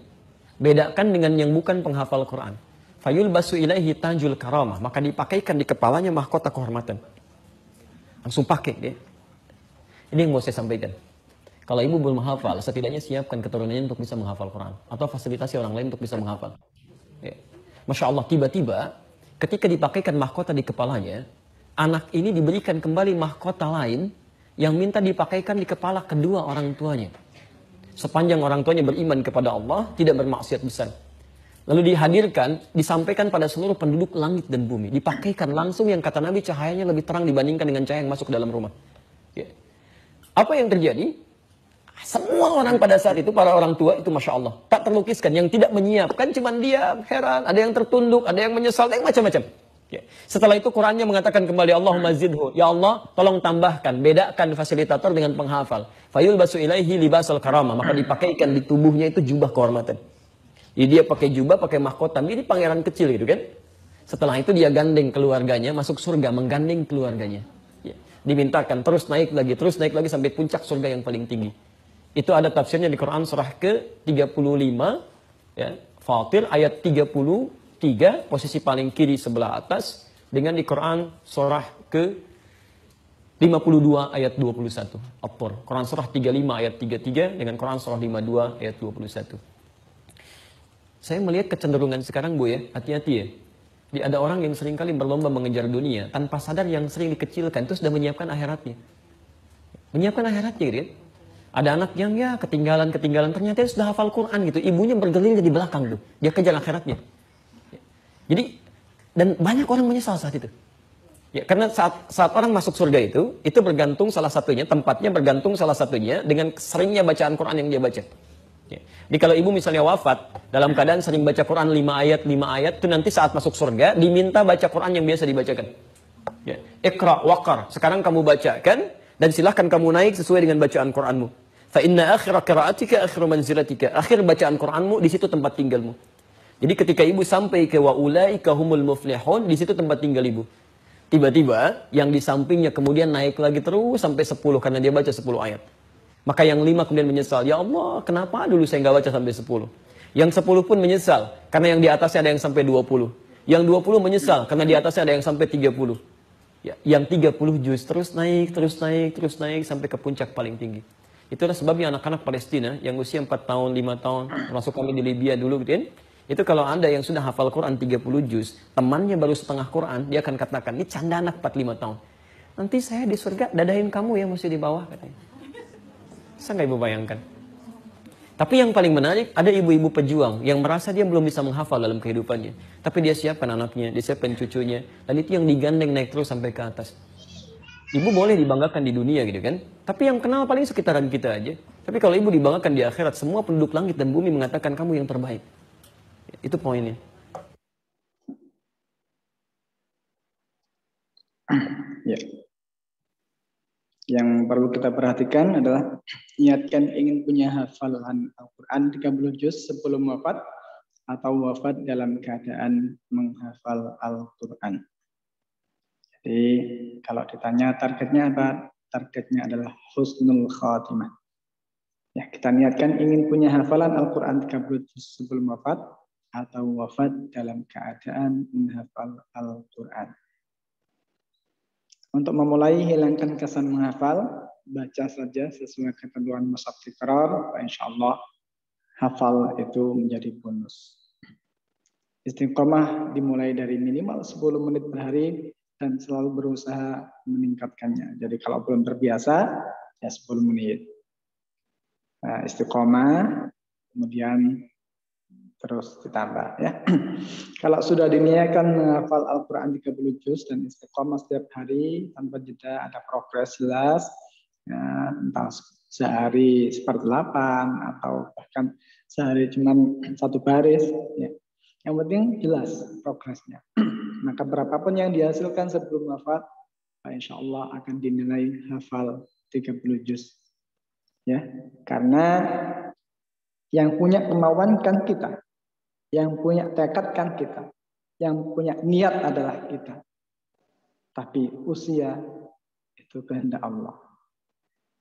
Bedakan dengan yang bukan penghafal Quran. Fayul basu ilaihi tajul karamah. Maka dipakaikan di kepalanya mahkota kehormatan. Langsung pakai dia. Ini yang mau saya sampaikan. Kalau ibu belum menghafal, setidaknya siapkan keturunannya untuk bisa menghafal Quran. Atau fasilitasi orang lain untuk bisa menghafal. Ya. Masya Allah, tiba-tiba ketika dipakaikan mahkota di kepalanya, anak ini diberikan kembali mahkota lain yang minta dipakaikan di kepala kedua orang tuanya. Sepanjang orang tuanya beriman kepada Allah, tidak bermaksiat besar. Lalu dihadirkan, disampaikan pada seluruh penduduk langit dan bumi. Dipakaikan langsung yang kata Nabi cahayanya lebih terang dibandingkan dengan cahaya yang masuk ke dalam rumah. Ya. Apa yang terjadi? Semua orang pada saat itu, para orang tua itu Masya Allah. Tak terlukiskan, yang tidak menyiapkan cuma dia heran. Ada yang tertunduk, ada yang menyesal, ada yang macam-macam. Ya. Setelah itu Qurannya mengatakan kembali, Allahumma zidhu. Ya Allah, tolong tambahkan, bedakan fasilitator dengan penghafal. Fayul basu ilaihi libasal karamah. Maka dipakaikan di tubuhnya itu jubah kehormatan. Jadi dia pakai jubah, pakai mahkota. Ini pangeran kecil gitu kan. Setelah itu dia gandeng keluarganya, masuk surga, menggandeng keluarganya. Ya. Dimintakan terus naik lagi sampai puncak surga yang paling tinggi. Itu ada tafsirnya di Quran surah ke-35, ya, Fatir ayat 33, posisi paling kiri sebelah atas, dengan di Quran surah ke-52 ayat 21. At-Tur. Quran surah 35 ayat 33 dengan Quran surah 52 ayat 21. Saya melihat kecenderungan sekarang, Bu ya, hati-hati ya. Ada orang yang seringkali berlomba mengejar dunia, tanpa sadar yang sering dikecilkan, itu sudah menyiapkan akhiratnya. Menyiapkan akhiratnya gitu ya. Ada anak yang ya ketinggalan, ternyata dia sudah hafal Quran gitu. Ibunya bergelir di belakang tuh. Dia kejar akhiratnya. Jadi, dan banyak orang menyesal saat itu. Ya, karena saat orang masuk surga itu bergantung salah satunya, tempatnya bergantung salah satunya dengan seringnya bacaan Quran yang dia baca. Ya. Jadi kalau ibu misalnya wafat, dalam keadaan sering baca Quran 5 ayat, itu nanti saat masuk surga, diminta baca Quran yang biasa dibacakan. Ya. Iqra, waqar, sekarang kamu bacakan, dan silahkan kamu naik sesuai dengan bacaan Quranmu. Fa inna akhira qira'atika akhiru manzilatika. Akhir bacaan Qur'anmu di situ tempat tinggalmu. Jadi ketika ibu sampai ke wa ulaika humul muflihun, di situ tempat tinggal ibu. Tiba-tiba yang di sampingnya kemudian naik lagi terus sampai 10 karena dia baca 10 ayat. Maka yang 5 kemudian menyesal, ya Allah kenapa dulu saya nggak baca sampai 10. Yang 10 pun menyesal karena yang di atasnya ada yang sampai 20. Yang 20 menyesal karena di atasnya ada yang sampai 30. Ya, yang 30 juz terus naik sampai ke puncak paling tinggi. Itulah sebabnya anak-anak Palestina yang usia 4 tahun, 5 tahun, termasuk kami di Libya dulu gitu kan. Itu kalau Anda yang sudah hafal Quran 30 juz, temannya baru setengah Quran, dia akan katakan, ini canda anak 4-5 tahun. Nanti saya di surga dadahin kamu yang masih di bawah katanya. Bisa nggak ibu bayangkan? Tapi yang paling menarik, ada ibu-ibu pejuang yang merasa dia belum bisa menghafal dalam kehidupannya. Tapi dia siapkan anaknya, dia siapkan cucunya, dan itu yang digandeng naik terus sampai ke atas. Ibu boleh dibanggakan di dunia gitu kan, tapi yang kenal paling sekitaran kita aja. Tapi kalau ibu dibanggakan di akhirat, semua penduduk langit dan bumi mengatakan kamu yang terbaik. Itu poinnya. Ya. Yang perlu kita perhatikan adalah niatkan ingin punya hafalan Al-Quran 30 juz sebelum wafat atau wafat dalam keadaan menghafal Al-Quran. Jadi kalau ditanya targetnya apa? Targetnya adalah husnul khatimah. Ya, kita niatkan ingin punya hafalan Al-Quran 30 juz sebelum wafat atau wafat dalam keadaan menghafal Al-Quran. Untuk memulai hilangkan kesan menghafal, baca saja sesuai ketentuan mushaf tikrar, insyaallah hafal itu menjadi bonus. Istiqomah dimulai dari minimal 10 menit per hari dan selalu berusaha meningkatkannya. Jadi kalau belum terbiasa, ya 10 menit. Nah, istiqomah, kemudian terus ditambah ya. Kalau sudah diniatkan menghafal Al-Quran 30 juz dan istiqomah setiap hari tanpa jeda, ada progres jelas, ya, entah sehari 1/8 atau bahkan sehari cuma 1 baris. Ya. Yang penting jelas progresnya. Maka berapapun yang dihasilkan sebelum wafat, insya Allah akan dinilai hafal 30 juz. Ya, karena yang punya kemauan kan kita. Yang punya tekad kan kita. Yang punya niat adalah kita. Tapi usia itu kehendak Allah.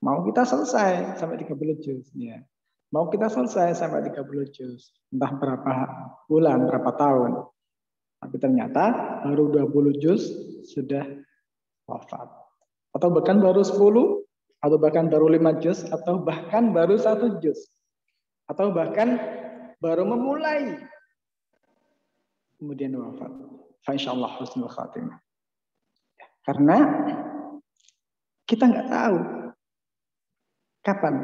Mau kita selesai sampai 30 juz. Ya. Mau kita selesai sampai 30 juz. Entah berapa bulan, berapa tahun. Tapi ternyata baru 20 juz sudah wafat. Atau bahkan baru 10, atau bahkan baru 5 juz, atau bahkan baru 1 juz. Atau bahkan baru memulai. Kemudian wafat. Insyaallah husnul khatimah. Karena kita nggak tahu kapan,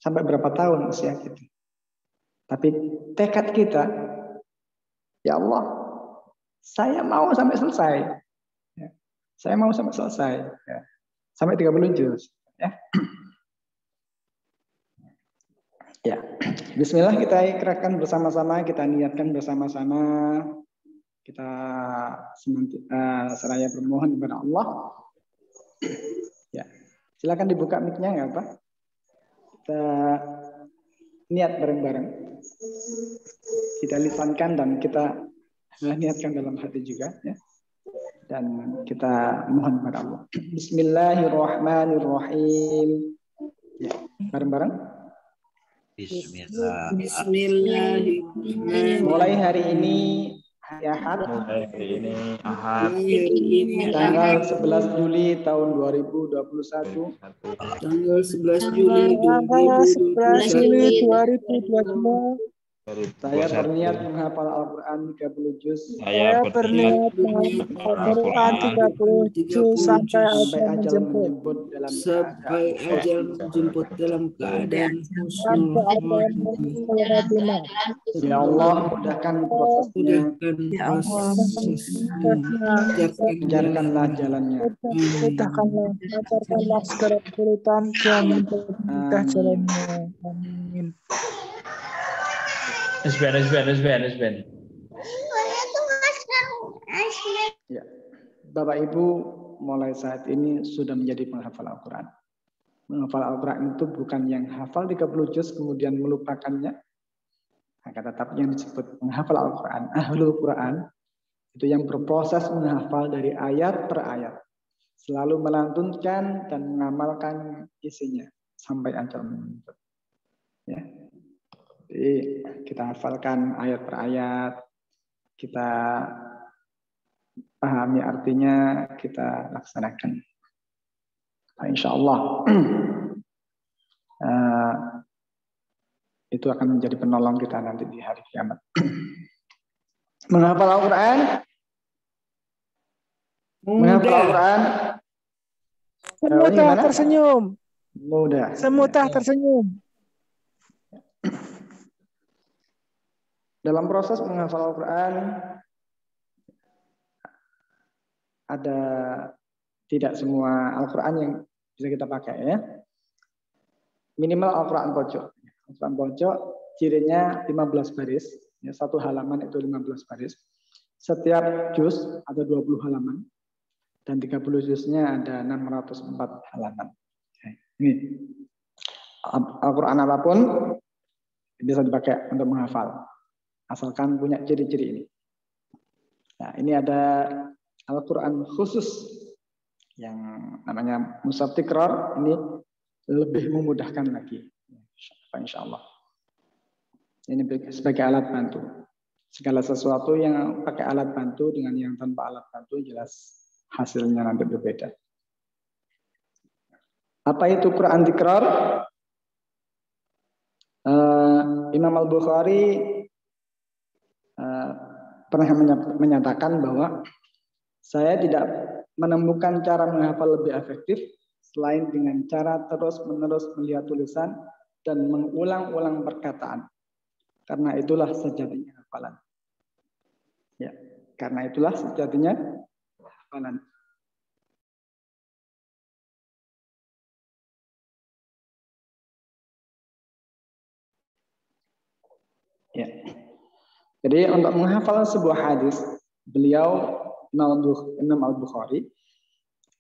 sampai berapa tahun usia kita. Tapi tekad kita, ya Allah, saya mau sampai selesai. Ya. Saya mau sampai selesai. Ya. Sampai 30 juz. Ya. Ya, bismillah kita ikrarkan bersama-sama, kita niatkan bersama-sama, kita seraya bermohon kepada Allah. Ya, silakan dibuka mic-nya ya Pak. Kita niat bareng-bareng. Kita lisankan dan kita niatkan dalam hati juga ya. Dan kita mohon kepada Allah. Bismillahirrahmanirrahim. Ya, bareng-bareng. Bismillahirrahmanirrahim. Mulai hari ini Ahad. Tanggal 11 Juli tahun 2021. Tanggal 11 Juli 2021. Saya berniat menghafal Al-Quran 30 juz. Saya berniat menghafal Al-Quran 30 juz sampai ajal menjemput dalam keadaan husnul khatimah. Ya Allah, mudahkan prosesnya. Lancarkanlah jalannya. Lancarkanlah segala kesulitan dan mudah jalannya. Amin. Isben. Ya. Bapak Ibu mulai saat ini sudah menjadi penghafal Al-Quran. Menghafal Al-Quran itu bukan yang hafal 30 juz kemudian melupakannya. Akan tetapi yang disebut menghafal Al-Quran, ahlul Quran, itu yang berproses menghafal dari ayat per ayat. Selalu melantunkan dan mengamalkan isinya sampai ajal menuntut. Ya. Jadi kita hafalkan ayat per ayat, kita pahami artinya, kita laksanakan. Nah, insya Allah itu akan menjadi penolong kita nanti di hari kiamat. Menghafal Al-Quran, menghafal Al-Quran. Semutah tersenyum. Mudah. Semutah tersenyum. Dalam proses menghafal Al-Quran ada tidak semua Al-Quran yang bisa kita pakai ya. Minimal Al-Quran pojok. Al-Quran pojok cirinya 15 baris. Ya, satu halaman itu 15 baris. Setiap juz ada 20 halaman. Dan 30 juznya ada 604 halaman. Ini Al-Quran apapun bisa dipakai untuk menghafal. Asalkan punya ciri-ciri ini. Nah, ini ada Al-Quran khusus yang namanya Mushaf Tikrar, ini lebih memudahkan lagi. Insya Allah. Ini sebagai alat bantu. Segala sesuatu yang pakai alat bantu dengan yang tanpa alat bantu jelas hasilnya nanti berbeda. Apa itu Quran Tikrar? Imam Al-Bukhari pernah menyatakan bahwa saya tidak menemukan cara menghafal lebih efektif selain dengan cara terus-menerus melihat tulisan dan mengulang-ulang perkataan. Karena itulah sejatinya hafalan. Ya, karena itulah sejatinya hafalan. Ya. Jadi untuk menghafal sebuah hadis, beliau Imam Al-Bukhari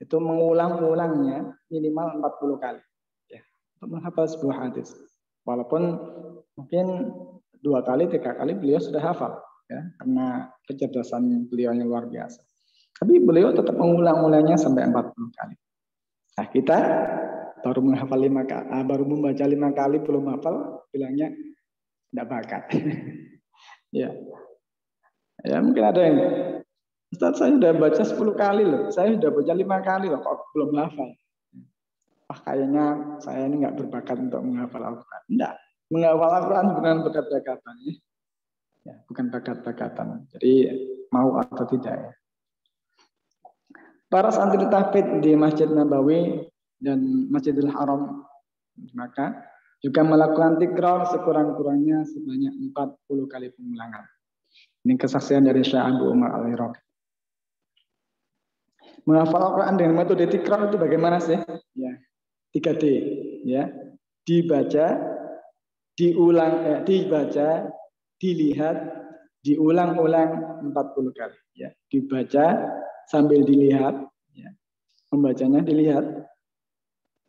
itu mengulang-ulangnya minimal 40 kali. Ya, untuk menghafal sebuah hadis. Walaupun mungkin 2 kali, 3 kali beliau sudah hafal. Ya, karena kecerdasan beliau yang luar biasa. Tapi beliau tetap mengulang-ulangnya sampai 40 kali. Nah, kita baru menghafal 5 kali, baru membaca 5 kali belum hafal, bilangnya tidak bakat. Ya. Ya, mungkin ada yang Ustaz, saya sudah baca 10 kali loh. Saya sudah baca 5 kali loh, kok belum hafal. Wah, kayaknya saya ini nggak berbakat untuk menghafal Al-Quran. Enggak. Menghafal Al-Quran bukan bakat-bakatan. Ya, bukan bakat-bakatan. Jadi mau atau tidak ya. Para santri tahfidz di Masjid Nabawi dan Masjidil Haram di Makkah juga melakukan tikrar sekurang-kurangnya sebanyak 40 kali pengulangan. Ini kesaksian dari Syekh Abu Umar Al-Iraqi. Menghafal Al-Quran dengan metode tikrar itu bagaimana sih? Ya, 3D, ya. Dibaca, dibaca, dilihat, diulang-ulang 40 kali. Ya, dibaca sambil dilihat, ya. Membacanya dilihat,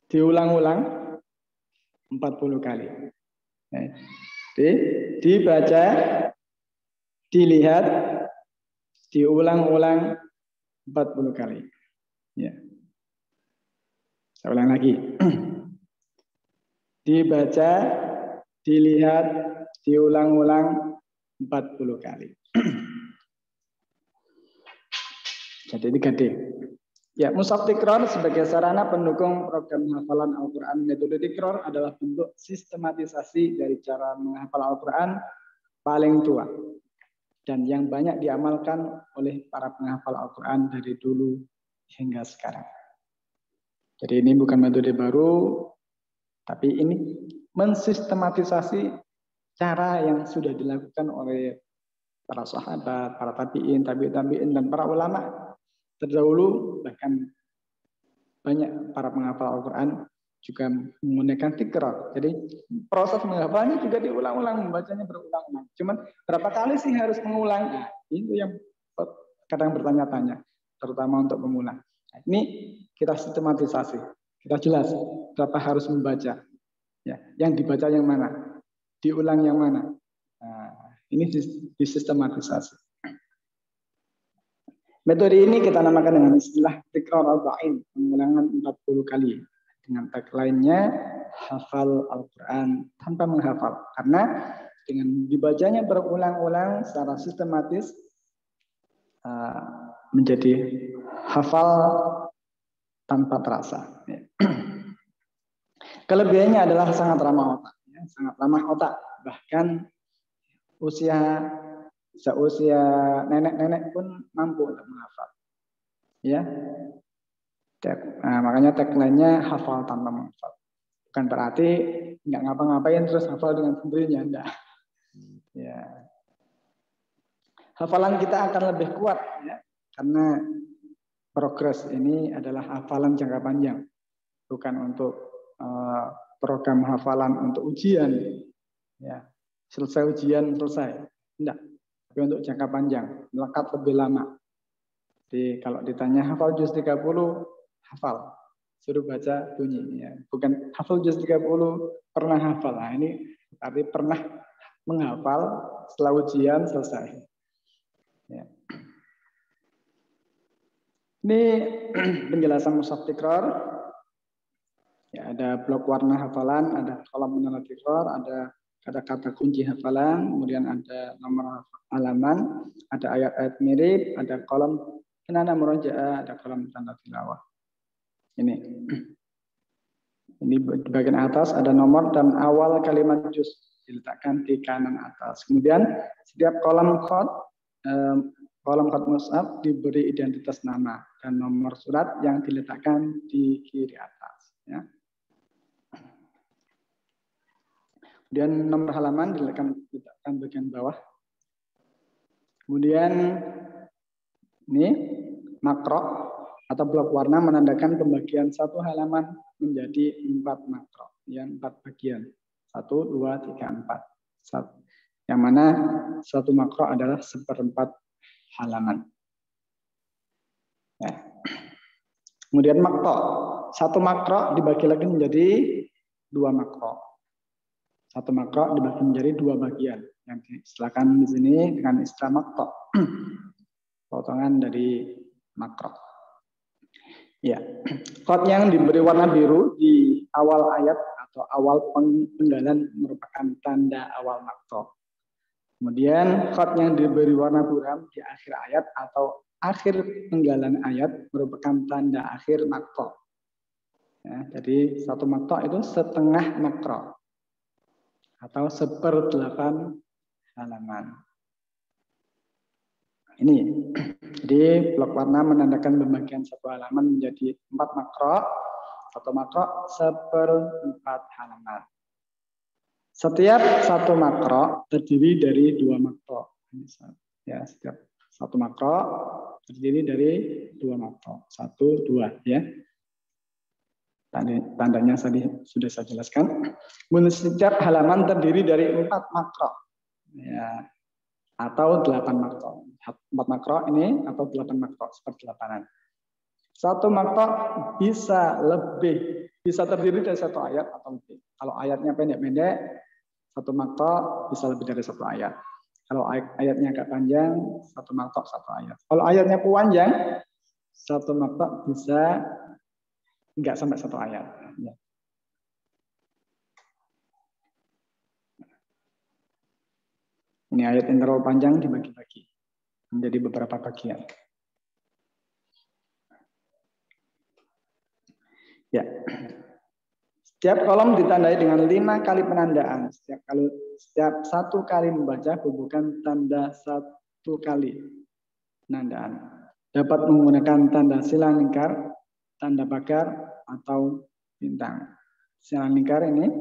diulang-ulang 40 kali. Ya. Dibaca, dilihat, diulang-ulang 40 kali. Ya. Saya ulang lagi. Dibaca, dilihat, diulang-ulang 40 kali. Jadi 3D. Ya, Mushaf Tikrar sebagai sarana pendukung program hafalan Al-Quran. Metode Tikrar adalah bentuk sistematisasi dari cara menghafal Al-Quran paling tua dan yang banyak diamalkan oleh para penghafal Al-Quran dari dulu hingga sekarang. Jadi ini bukan metode baru, tapi ini mensistematisasi cara yang sudah dilakukan oleh para sahabat, para tabi'in, tabi'in, dan para ulama terdahulu. Bahkan banyak para penghafal Al-Quran juga menggunakan tikrar. Jadi proses menghafalnya juga diulang-ulang, membacanya berulang-ulang. Cuman berapa kali sih harus mengulang? Nah, itu yang kadang bertanya-tanya, terutama untuk mengulang. Nah, ini kita sistematisasi, kita jelas berapa harus membaca. Ya, yang dibaca yang mana, diulang yang mana. Nah, ini disistematisasi. Metode ini kita namakan dengan istilah tikrar arba'in, pengulangan 40 kali. Dengan tagline-nya hafal Al-Quran tanpa menghafal. Karena dengan dibacanya berulang-ulang secara sistematis menjadi hafal tanpa terasa. Kelebihannya adalah sangat ramah otak, sangat ramah otak. Bahkan seusia nenek-nenek pun mampu untuk menghafal. Ya, makanya tagline-nya hafal tanpa menghafal. Bukan berarti nggak ngapa-ngapain terus hafal dengan sendirinya, enggak. Ya. Hafalan kita akan lebih kuat, ya, karena progres ini adalah hafalan jangka panjang, bukan untuk program hafalan untuk ujian. Ya, selesai ujian selesai, enggak. Tapi untuk jangka panjang, melekat lebih lama. Jadi kalau ditanya hafal juz 30, hafal. Suruh baca bunyi. Ya. Bukan hafal juz 30, pernah hafal. Nah, ini berarti pernah menghafal setelah ujian selesai. Ya. Ini penjelasan mushaf tikrar. Ya, ada blok warna hafalan, ada kolom menara tikrar, ada kata-kata kunci hafalan, kemudian ada nomor halaman, ada ayat-ayat mirip, ada kolom penanda murojaah, ada kolom tanda tilawah. Ini di bagian atas ada nomor dan awal kalimat juz diletakkan di kanan atas. Kemudian setiap kolom khot mushaf diberi identitas nama dan nomor surat yang diletakkan di kiri atas. Ya. Kemudian nomor halaman diletakkan bagian bawah. Kemudian ini makro atau blok warna menandakan pembagian satu halaman menjadi 4 makro, ya, 4 bagian. 1, 2, 3, 4. Yang mana satu makro adalah 1/4 halaman. Ya. Kemudian makro, satu makro dibagi lagi menjadi 2 makro. Satu makro dibagi menjadi 2 bagian. Yang silakan di sini dengan istilah makro, potongan dari makro. Ya, khot yang diberi warna biru di awal ayat atau awal penggalan merupakan tanda awal makro. Kemudian khot yang diberi warna buram di akhir ayat atau akhir penggalan ayat merupakan tanda akhir makro. Ya, jadi satu makro itu setengah makro atau 1/8 halaman. Ini, jadi blok warna menandakan pembagian satu halaman menjadi 4 makro, satu makro 1/4 halaman. Setiap satu makro terdiri dari 2 makro. Ya, setiap satu makro terdiri dari 2 makro, 1, 2, ya. Tandanya tadi sudah saya jelaskan. Setiap halaman terdiri dari 4 makro. Ya. Atau 8 makro. 4 makro ini atau 8 makro, 1/8. Satu makro bisa terdiri dari 1 ayat atau lebih. Kalau ayatnya pendek-pendek, 1 makro bisa lebih dari 1 ayat. Kalau ayatnya agak panjang, 1 makro 1 ayat. Kalau ayatnya panjang, 1 makro bisa enggak sampai 1 ayat. Ya. Ini ayat yang terlalu panjang dibagi-bagi menjadi beberapa bagian. Ya. Setiap kolom ditandai dengan 5 kali penandaan. Setiap 1 kali membaca bubuhkan tanda 1 kali penandaan. Dapat menggunakan tanda silang lingkar, tanda pagar, atau bintang. Silang lingkar ini,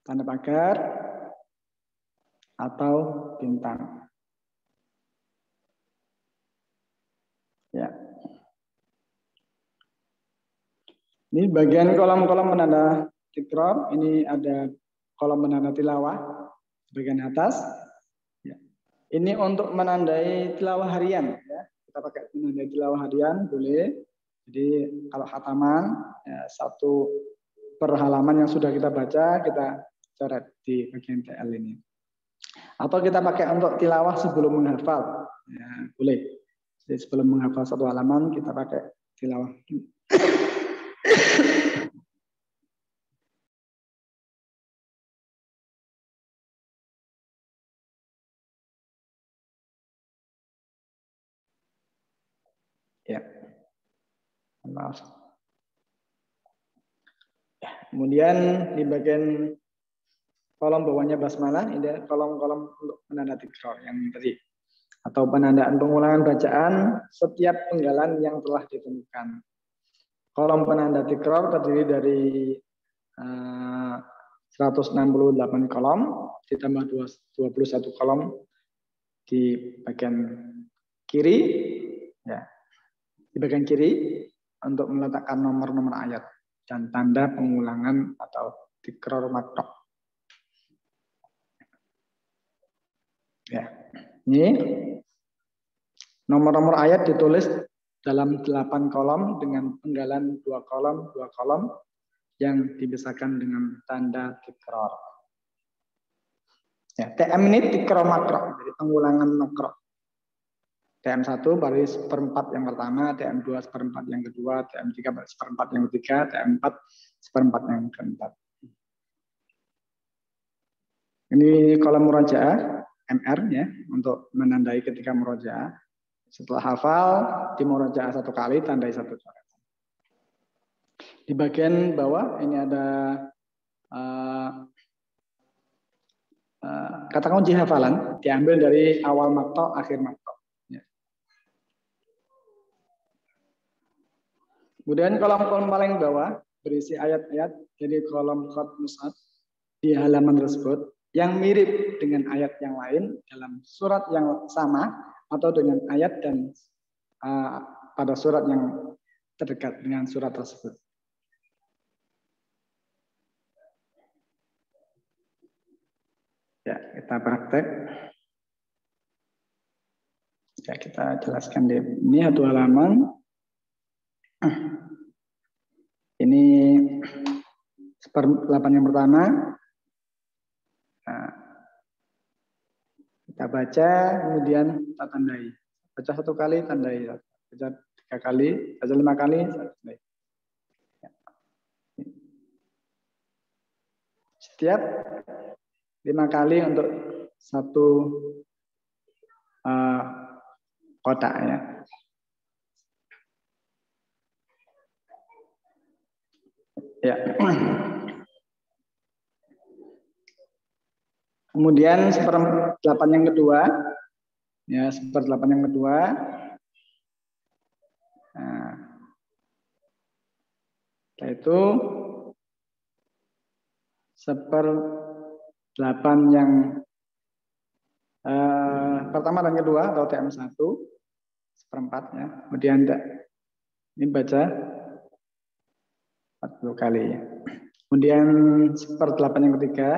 tanda pagar, atau bintang. Ya. Ini bagian kolom-kolom penanda tikrar. Ini ada kolom penanda tilawah bagian atas. Ya. Ini untuk menandai tilawah harian. Ya. Kita pakai menandai tilawah harian boleh. Jadi kalau khataman ya, 1 per halaman yang sudah kita baca kita coret di bagian TL ini. Atau kita pakai untuk tilawah sebelum menghafal. Ya, boleh. Jadi sebelum menghafal satu halaman kita pakai tilawah. Ya. Maaf. Ya, kemudian di bagian kolom bawahnya basmalah, ini kolom-kolom untuk penanda tikror yang tadi. Atau penandaan pengulangan bacaan setiap penggalan yang telah ditemukan. Kolom penanda tikror terdiri dari 168 kolom, ditambah 21 kolom di bagian kiri. Ya. Di bagian kiri untuk meletakkan nomor-nomor ayat dan tanda pengulangan atau tikror makro. Ya, ini nomor-nomor ayat ditulis dalam 8 kolom dengan penggalan 2 kolom yang dipisahkan dengan tanda tikror. Ya, TM ini tikror makro, jadi pengulangan makro. TM1 baris seperempat yang pertama, TM2 seperempat yang kedua, TM3 baris seperempat yang ketiga, TM4 seperempat yang keempat. Ini kolom murojaah MR ya untuk menandai ketika murojaah. Setelah hafal di murojaah 1 kali tandai 1 coret. Di bagian bawah ini ada kata kunci hafalan diambil dari awal makto akhir makto. Kemudian kolom-kolom paling bawah berisi ayat-ayat jadi kolom khot mus'haf di halaman tersebut yang mirip dengan ayat yang lain dalam surat yang sama atau dengan ayat dan pada surat yang terdekat dengan surat tersebut. Ya, kita praktek. Ya, kita jelaskan di ini satu halaman. Ini 1/8 yang pertama. Nah, kita baca, kemudian kita tandai. Baca 1 kali, tandai. Baca 3 kali, baca 5 kali, tandai. Setiap 5 kali untuk 1 kotak ya. Ya. Kemudian 1/8 yang kedua, ya 1/8 yang kedua. Nah, setelah itu 1/8 yang pertama dan kedua atau TM1 1/4 ya. Kemudian ini baca 40 kali. Kemudian 1/8 yang ketiga.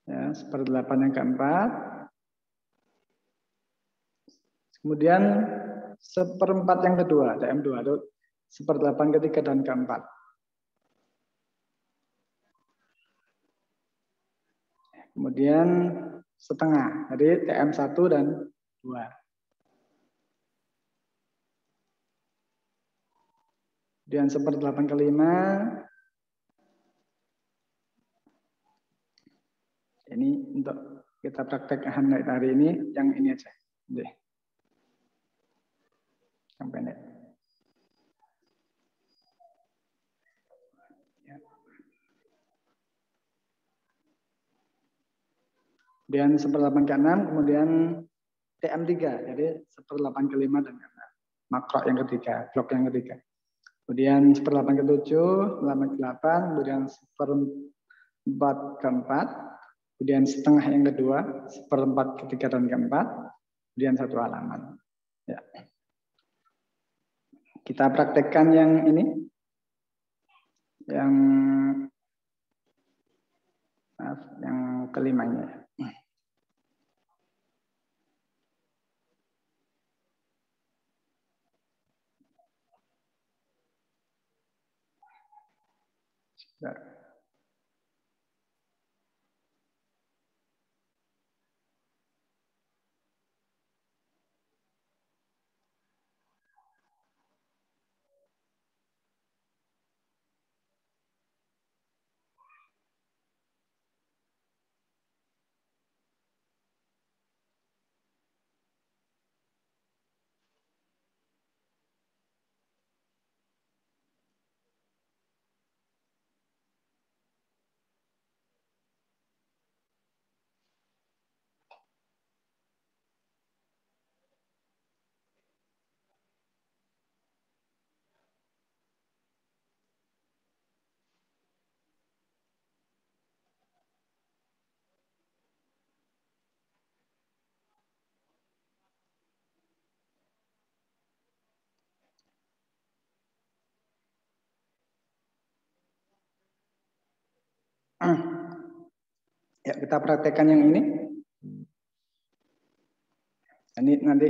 Ya, 1/8 yang keempat. Kemudian 1/4 yang kedua, TM2 itu 1/8 ketiga dan keempat. Kemudian setengah, jadi TM1 dan 2. Kemudian 1/8 kelima. Ini untuk kita praktek hari ini yang ini aja. Deh. Yang pendek. Ya. Kemudian 1/8 ke-6, kemudian TM3, jadi 1/8 kelima dan ke-6. Makro yang ketiga, blok yang ketiga. Kemudian 1/8 ke-7, 1/8 ke-8, kemudian 1/4 ke-4, kemudian setengah yang kedua, 1/4 ketiga dan keempat, kemudian 1 halaman. Ya. Kita praktekkan yang ini, yang kelimanya. Ya, kita praktekkan yang ini. Ini nanti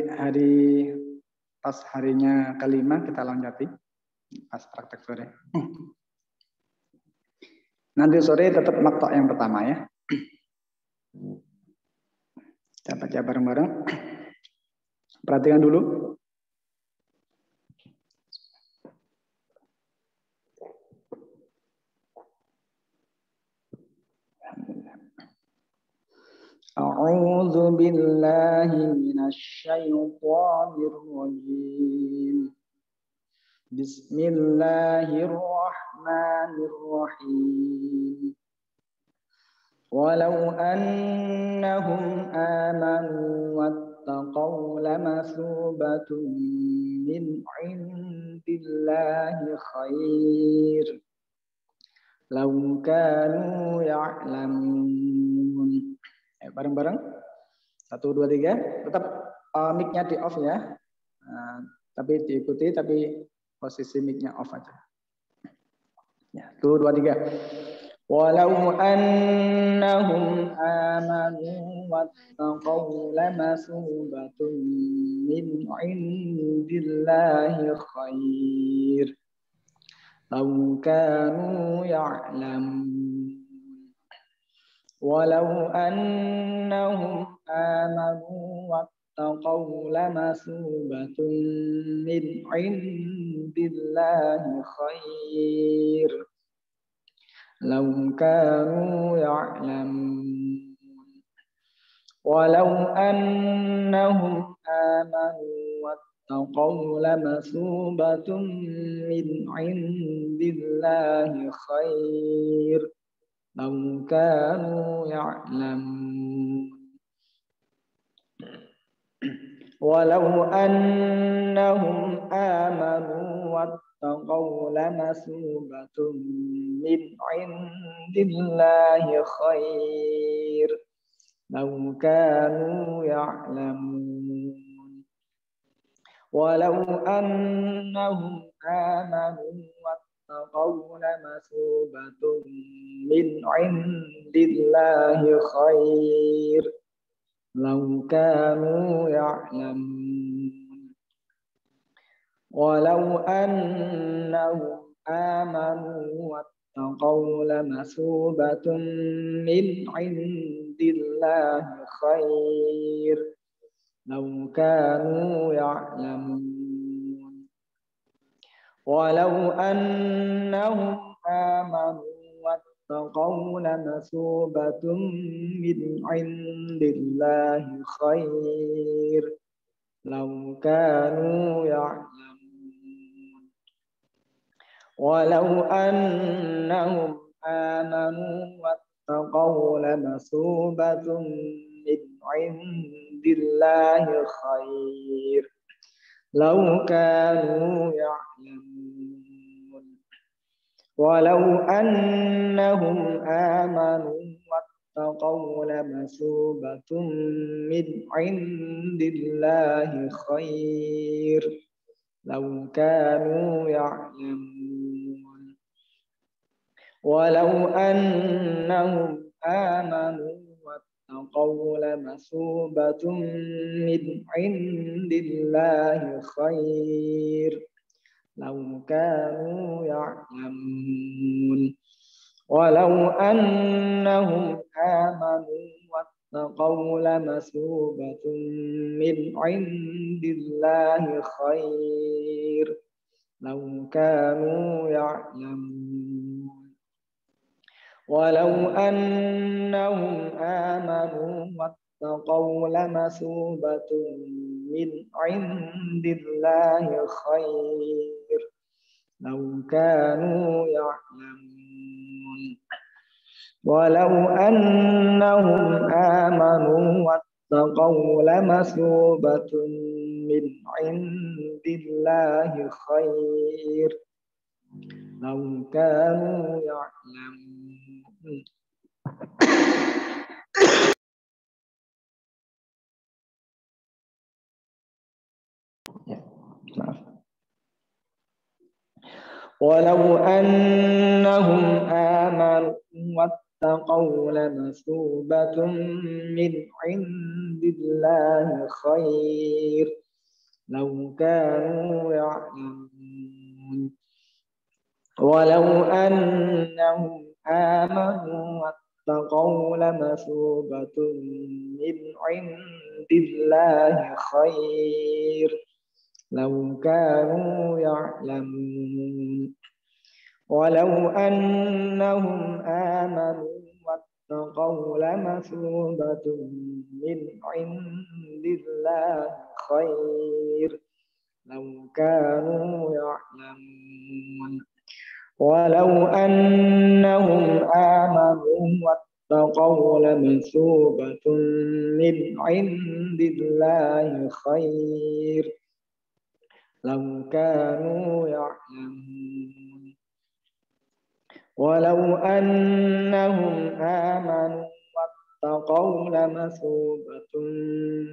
pas harinya kelima kita lonjati pas praktek sore. Nanti sore tetap maktok yang pertama ya. Kita baca bareng-bareng. Perhatikan dulu. A'udzu billahi minasy syaithanir rajim. Bismillahirrahmanirrahim. Walau annahum amanu wattaqaw lamathubatun min 'indillahi khair. Law kanu ya'lamun. Bareng-bareng. 1, 2, 3. Tetap mic-nya di off ya. Tapi diikuti, tapi posisi mic-nya off aja. Ya, 1, 2, 3. Walau annahum amanu wattaqaw lamathubatun min 'indillahi khair. Law kanu ya'lamun. Walau annahum amanu wattaqaw lamathubatun min 'indillahi khair. Law kanu ya'lamun. Walau annahum amanu wattaqaw lamathubatun min 'indillahi khair. Law kanu ya'lamun. Walau annahum amanu wattaqaw lamathubatun min 'indillahi khair. Law kanu ya'lamun. Walau annahum amanu wattaqaw lamathubatun min 'indillahi khair. Law kanu ya'lamun. Walau annahum amanu wattaqaw lamathubatun min 'indillahi khair. Law kanu ya'lamun. Walau annahum amanu wattaqaw lamathubatun min 'indillahi khair. Law kanu ya'lamun. Walau annahum amanu wattaqaw lamathubatun min 'indillahi khair. Law kanu ya'lamun. Walau annahum amanu wattaqaw lamathubatun min 'indillahi khair. Law kanu ya'lamun. Walau annahum amanu wattaqaw lamathubatun min 'indillahi khair. Law kanu ya'lamun. ولو أنهم آمنوا واتقوا لمثوبة من عند الله خير لو كانوا يعلمون ولو أنهم آمنوا واتقوا لمثوبة من عند الله خير لو كانوا يعلمون ولو أنهم آمنوا واتقوا لمثوبة من عند الله خير لو كانوا يعلمون ولو أنهم آمنوا واتقوا لمثوبة من عند الله خير لو كانوا يعلمون ولو أنهم آمنوا واتقوا لمثوبة من عند الله خير لو كانوا يعلمون ولو أنهم آمنوا واتقوا لمثوبة من عند الله خير لو كانوا يعلمون ولو أنهم آمنوا واتقوا لمثوبة من عند الله خير لو كانوا يعلمون ولو أنهم آمنوا واتقوا لمثوبة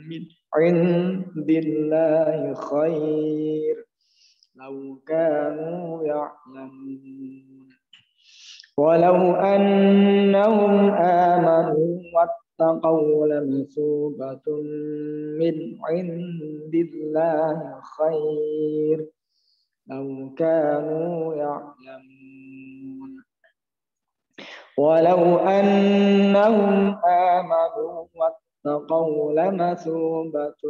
من عند الله خير لو كانوا يعلمون ولو أنهم آمنوا واتقوا لمثوبة من عند الله خير لو كانوا يعلمون ولو أنهم آمنوا واتقوا لمثوبة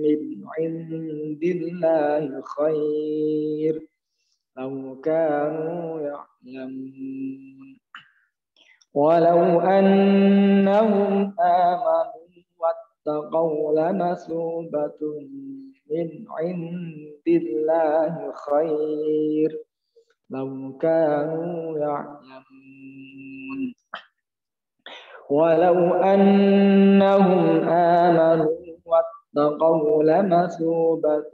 من عند الله خير لو كانوا يعلمون ولو أنهم آمنوا واتقوا لمثوبة من عند الله خير لو كانوا يعلمون ولو أنهم آمنوا واتقوا لمثوبة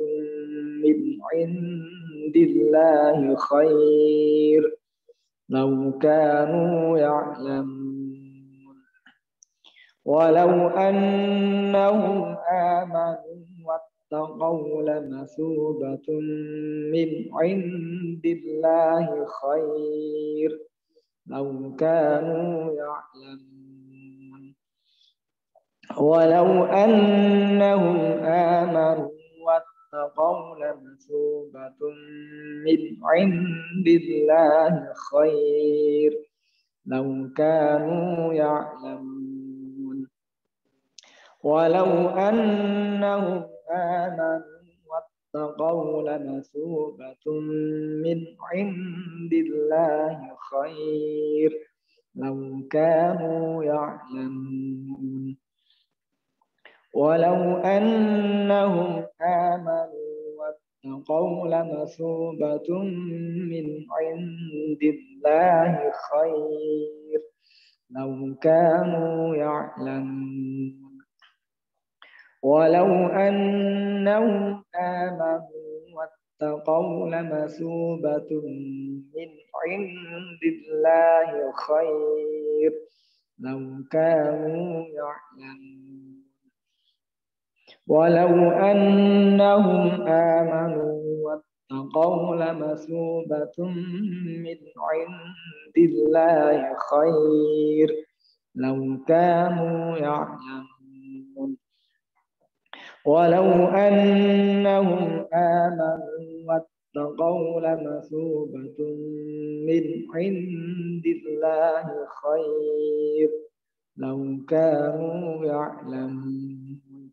من عند الله خير لو كانوا يعلمون ولو أنهم آمنوا واتقوا لمثوبة من عند الله خير لو كانوا يعلمون ولو أنهم آمنوا واتقوا لمثوبة من عند الله خير لو كانوا يعلمون ولو أنهم آمنوا واتقوا لمثوبة من عند الله خير لو كانوا يعلمون ولو أنهم آمنوا واتقوا لمثوبة من عند الله خير لو كانوا يعلمون ولو أنهم آمنوا واتقوا لمثوبة من عند الله خير لو كانوا يعلمون ولو أنهم آمنوا واتقوا لمثوبة من عند الله خير لو كانوا يعلمون ولو أنهم آمنوا واتقوا لمثوبة من عند الله خير لو كانوا يعلمون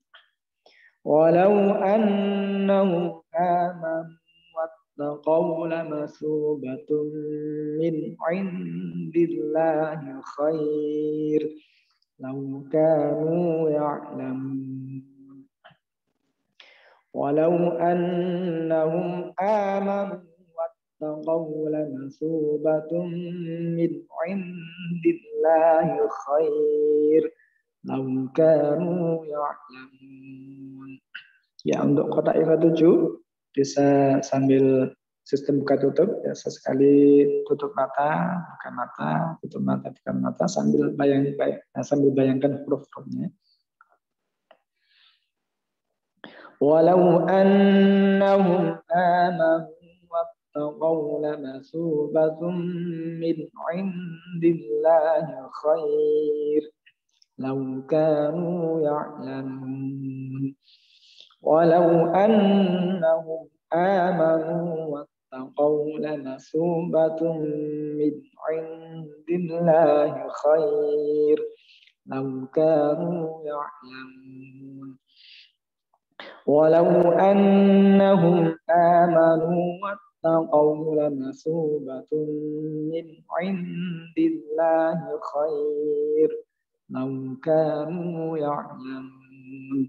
ولو أنهم آمنوا واتقوا لمثوبة من عند الله خير لو كانوا يعلمون ولو أنهم آمنوا واتقوا لمثوبة من عند الله خير لو كانوا يعلمون. Ya, untuk kotak IPA 7 bisa sambil sistem buka tutup ya, sesekali tutup mata, tutup mata, buka mata sambil bayangkan huruf-hurufnya. Walau annahum amanu wattaqaw lamathubatun min indillahi khair law kanu ya'lamun. Walau annahum amanu wattaqaw lamathubatun min indillahi khair law kanu ya'lamun. Walau annahum amanu wattaqaw lamathubatun min indillahi khair law kanu ya'lamun.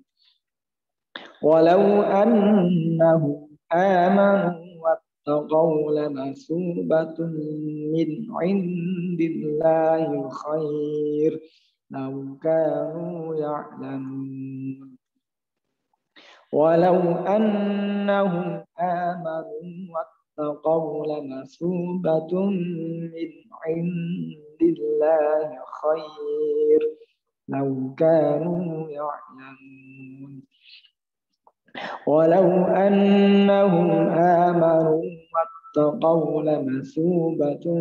Walau annahum amanu wattaqaw lamathubatun min indillahi khair law kanu ya'lamun. Walau annahum amanu wattaqaw lamathubatun min indillahi khair law kanu ya'lamun. Walau annahum amanu wattaqaw lamathubatun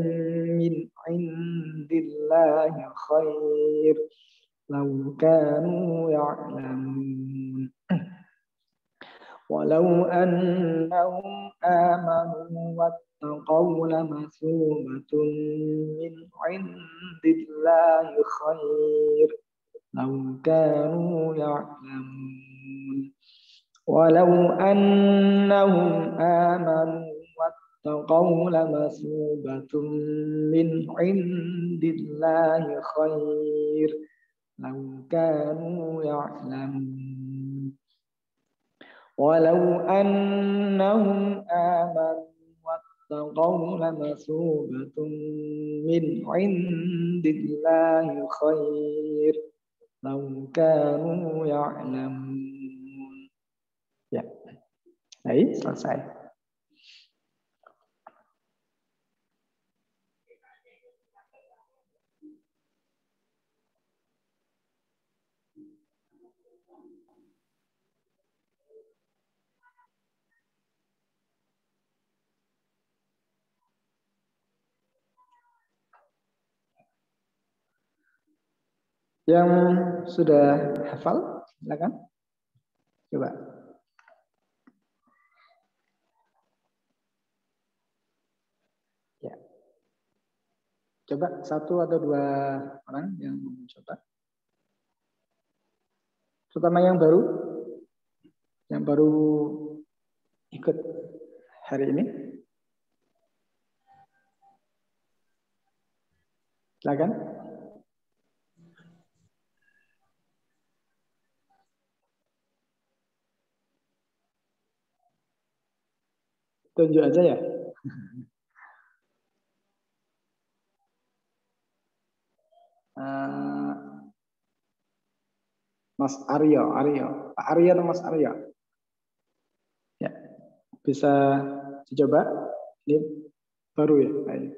min indillahi khair law kanu ya'lamun. Walau annahum amanu wattaqaw lamathubatun min indillahi khair law kanu ya'lamun. Walau annahum amanu wattaqaw lamathubatun min indillahi khair law kanu ya'lamun. Walau annahum amanu wattaqaw lamathubatun min indillahi khair law kanu ya'lamun. Ya, baik, selesai. Yang sudah hafal, silakan. Coba. Ya. Coba satu atau dua orang yang mencoba. Terutama yang baru ikut hari ini. Silakan. Tunjuk aja ya. Mas Aryo, Pak Aryo atau Mas Aryo? Ya, bisa dicoba. Ini baru ya. Baik.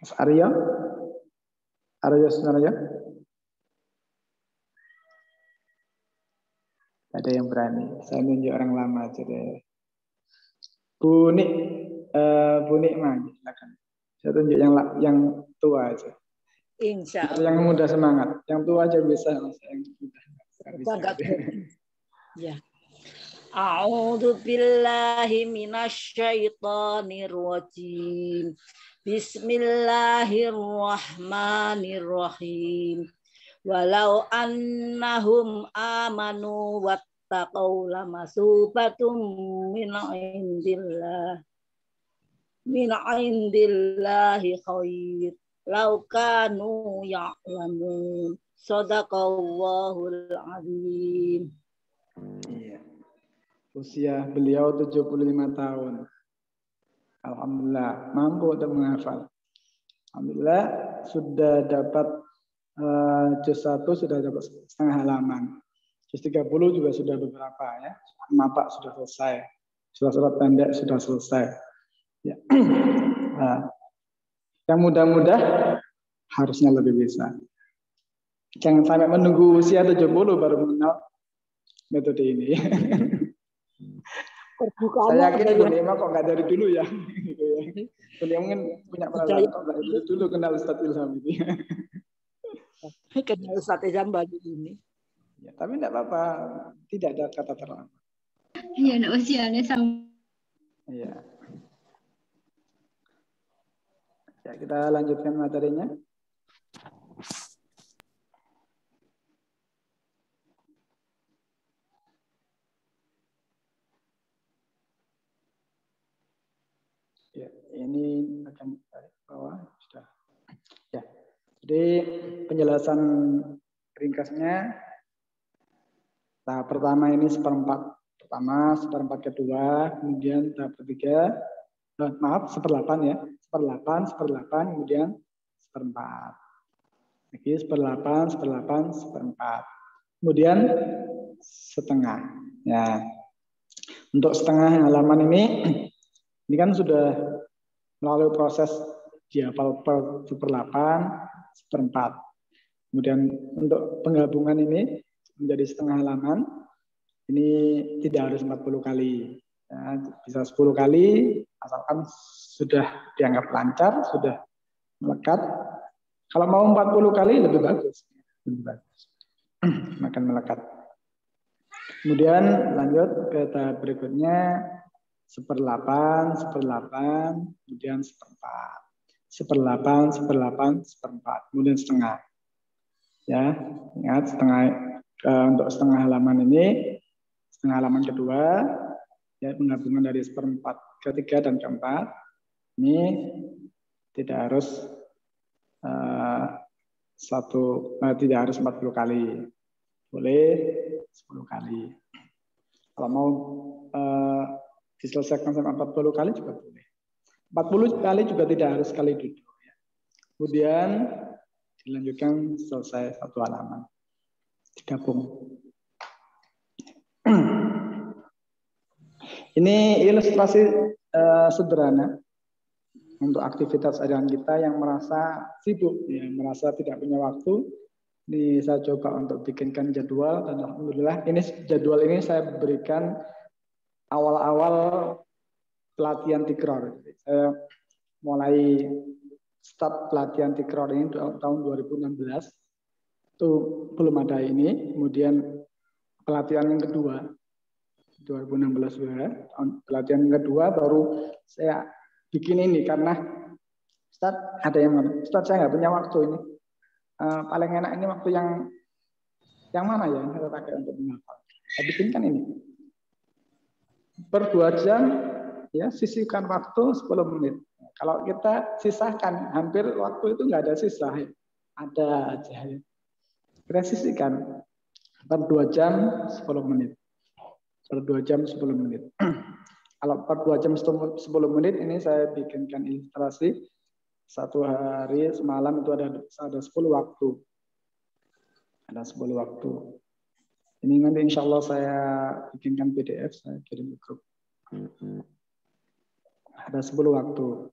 Mas Aryo Sunaryo. Ada yang berani. Saya nunjuk orang lama aja deh. Bu Nikma, silakan. Saya tunjuk yang tua aja. Insya Allah. Yang muda semangat, yang tua aja bisa. Yang muda. Bangga. Ya. A'udzu billahi minasyaitonir rajim. Bismillahirrahmanirrahim. Walau annahum amanu wattaqau lamasubatum min indillahi khair. Lau kanu ya'lamun. Shadaqallahul azim. Iya. Usia beliau 75 tahun. Alhamdulillah mampu untuk menghafal. Alhamdulillah sudah dapat juz 1 sudah dapat setengah halaman. Juz 30 juga sudah beberapa ya. Mapak sudah selesai. Surat-surat pendek sudah selesai. Ya. Nah, yang mudah-mudah harusnya lebih bisa. Jangan sampai menunggu usia 70 baru mengenal metode ini. Saya yakin Bu Nima kok nggak dari dulu ya. Bu Nima mungkin punya perasaan kok nggak dari dulu kenal Ustadz Ilham ini. Kenal Ustadz Ilham baru ini. Ya, tapi tidak apa-apa, tidak ada kata terlambat. Iya, usianya sama. Iya. Ya, kita lanjutkan materinya. Ya, ini akan bawah sudah. Ya, jadi penjelasan ringkasnya. Tahap pertama ini seperempat pertama, seperempat kedua, kemudian tahap ketiga, seperlapan ya, seperlapan, kemudian seperempat. Lagi seperlapan, seperempat. Kemudian setengah. Ya, untuk setengah halaman ini kan sudah melalui proses dihafal per seperlapan, seperempat. Kemudian untuk penggabungan ini menjadi setengah halaman, ini tidak harus 40 kali. Ya, bisa 10 kali, asalkan sudah dianggap lancar, sudah melekat. Kalau mau 40 kali lebih bagus. Makan melekat. Kemudian lanjut ke tahap berikutnya, seperlapan, kemudian seperempat. Seperlapan, seperempat, kemudian setengah. Ya, ingat untuk setengah halaman ini, setengah halaman kedua, ya penggabungan dari seperempat, ketiga dan keempat, ini tidak harus tidak harus 40 kali, boleh 10 kali. Kalau mau diselesaikan sampai 40 kali juga boleh. 40 kali juga tidak harus sekali duduk. Kemudian dilanjutkan selesai satu halaman. Digabung. Ini ilustrasi sederhana untuk aktivitas harian kita yang merasa sibuk, ya, merasa tidak punya waktu. Ini saya coba untuk bikinkan jadwal dan alhamdulillah ini jadwal ini saya berikan awal-awal pelatihan Tikror. Saya mulai start pelatihan Tikror ini tahun 2016. Itu belum ada ini, kemudian pelatihan yang kedua 2016 juga, pelatihan yang kedua baru saya bikin ini karena Ustaz ada yang Ustaz saya nggak punya waktu ini, paling enak ini waktu yang mana ya yang saya pakai untuk menghafal. Saya bikinkan ini per 2 jam ya, sisihkan waktu 10 menit. Kalau kita sisahkan hampir waktu itu nggak ada sisa, ada aja ya. Kita sisihkan per 2 jam 10 menit. Per 2 jam 10 menit. Kalau per 2 jam 10 menit ini saya bikinkan ilustrasi. Satu hari semalam itu ada 10 waktu. Ada 10 waktu. Ini nanti insya Allah saya bikinkan PDF, saya kirim ke grup. Ada 10 waktu.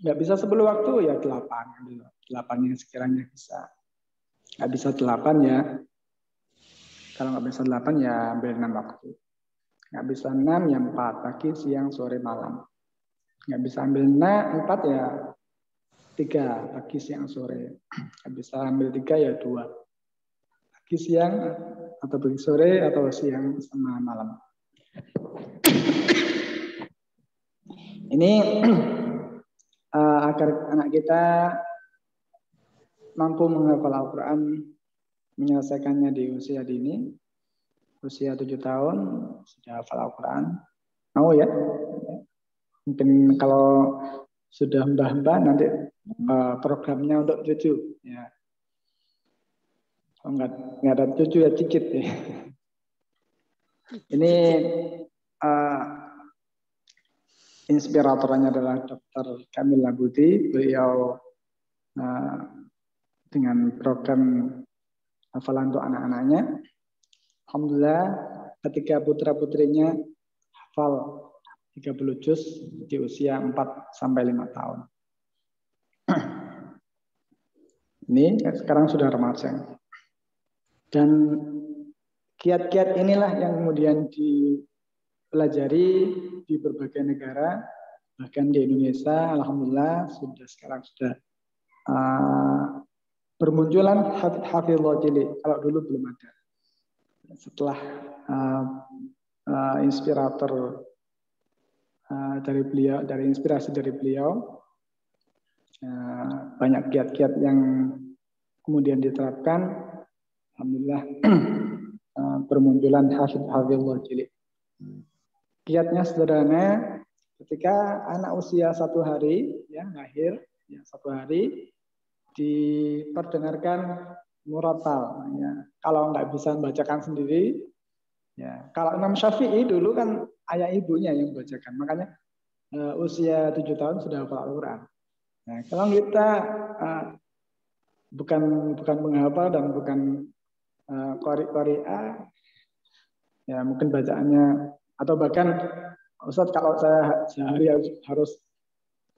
Nggak bisa 10 waktu ya 8. 8 yang sekiranya bisa. Nggak bisa 8 ya. Kalau nggak bisa 8 ya ambil 6 waktu. Nggak bisa 6 ya 4. Pagi, siang, sore, malam. Nggak bisa ambil 4 ya 3. Pagi, siang, sore. Nggak bisa ambil 3 ya 2. Pagi, siang, atau pagi sore atau siang sama malam. Ini agar anak kita mampu menghafal Al-Quran, menyelesaikannya di usia dini, usia 7 tahun sudah hafal Al-Quran. Mau ya? Mungkin kalau sudah mbah-mbah nanti programnya untuk cucu. Ya. Kalau nggak ada cucu ya cicit ya. Ini inspiratornya adalah Dr. Kamil Labuti. Beliau dengan program hafalan untuk anak-anaknya. Alhamdulillah ketika putra-putrinya hafal 30 juz di usia 4 sampai 5 tahun. Ini sekarang sudah remaja. Dan kiat-kiat inilah yang kemudian dipelajari di berbagai negara, bahkan di Indonesia, alhamdulillah sekarang sudah bermunculan hafizul cilik. Kalau dulu belum ada. Setelah inspirator dari beliau, dari inspirasi dari beliau, banyak kiat-kiat yang kemudian diterapkan, alhamdulillah bermunculan hafizul cilik. Kiatnya sederhana, ketika anak usia 1 hari, ya lahir, ya 1 hari, diperdengarkan murattal. Ya. Kalau nggak bisa membacakan sendiri, ya. Kalau Imam Syafi'i dulu kan ayah ibunya yang membacakan, makanya usia 7 tahun sudah hafal Al-Quran. Nah, kalau kita bukan menghafal dan bukan qari'ah, ya mungkin bacaannya, atau bahkan Ustaz kalau saya sehari harus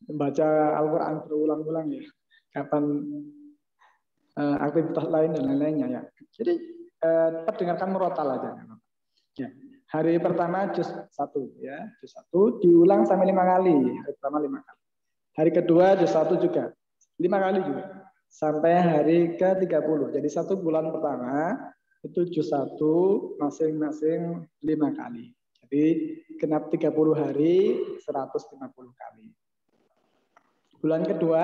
membaca Al-Quran berulang-ulang ya, kapan aktivitas lain dan lain-lainnya ya. Jadi dengarkan murattal aja. Ya. Hari pertama juz 1 ya, juz 1 diulang sampai 5 kali. Hari pertama 5 kali. Hari kedua juz 1 juga 5 kali juga. Sampai hari ke-30. Jadi 1 bulan pertama itu juz 1 masing-masing 5 kali. Jadi genap 30 hari 150 kali. Bulan kedua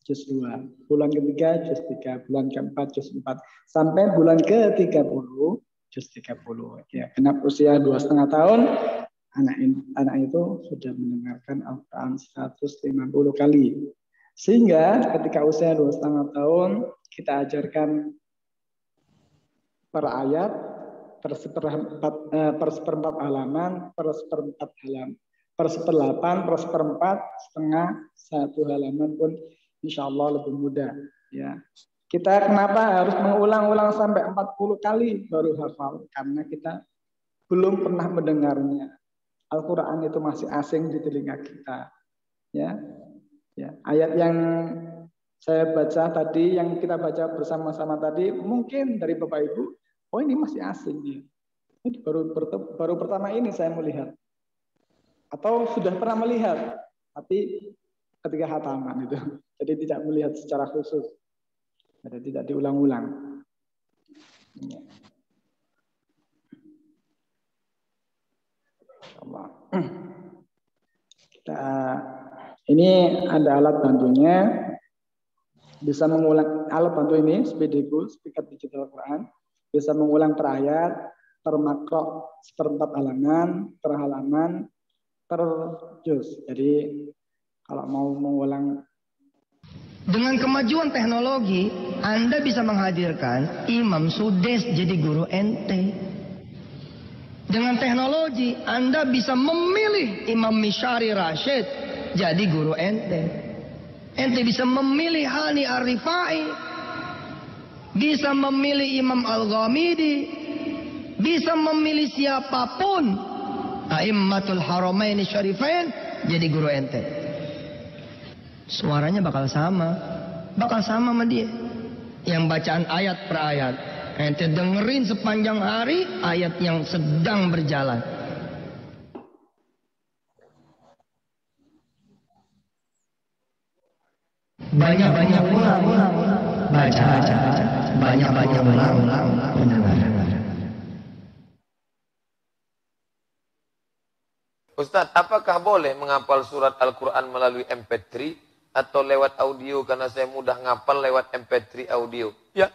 juz 2, bulan ketiga juz 3, bulan keempat juz 4, sampai bulan ke-30 juz 30. Ya, genap usia 2,5 tahun, anak itu sudah mendengarkan Al-Quran 150 kali. Sehingga ketika usia 2,5 tahun, kita ajarkan per ayat, per seperempat halaman, per seperempat halaman, per seperdelapan, per seperempat, setengah, 1 halaman pun insya Allah lebih mudah. Ya. Kita kenapa harus mengulang-ulang sampai 40 kali baru hafal? Karena kita belum pernah mendengarnya. Al-Quran itu masih asing di telinga kita. Ya. Ya. Ayat yang saya baca tadi, yang kita baca bersama-sama tadi, mungkin dari Bapak Ibu, oh ini masih asing. Ya. Ini baru pertama ini saya melihat. Atau sudah pernah melihat, tapi ketika hataman itu. Jadi tidak melihat secara khusus. Jadi tidak diulang-ulang. Ini ada alat bantunya. Bisa mengulang alat bantu ini, Speediku, speaker digital Quran. Bisa mengulang per ayat, per makro, seperempat halaman, per halaman, per juz. Jadi kalau mau mengulang, dengan kemajuan teknologi, Anda bisa menghadirkan Imam Sudes jadi guru ente. Dengan teknologi, Anda bisa memilih Imam Mishari Rashid jadi guru ente. Ente bisa memilih Hani Ar-Rifai, bisa memilih Imam Al-Ghamidi, bisa memilih siapapun A'immatul Haramain Syarifain jadi guru ente. Suaranya bakal sama sama dia. Yang bacaan ayat per ayat, ente dengerin sepanjang hari ayat yang sedang berjalan. Banyak ulang baca. banyak-banyak ulang mendengar. Ustaz, apakah boleh menghafal surat Al-Quran melalui MP3 atau lewat audio karena saya mudah ngapal lewat MP3 audio? Ya,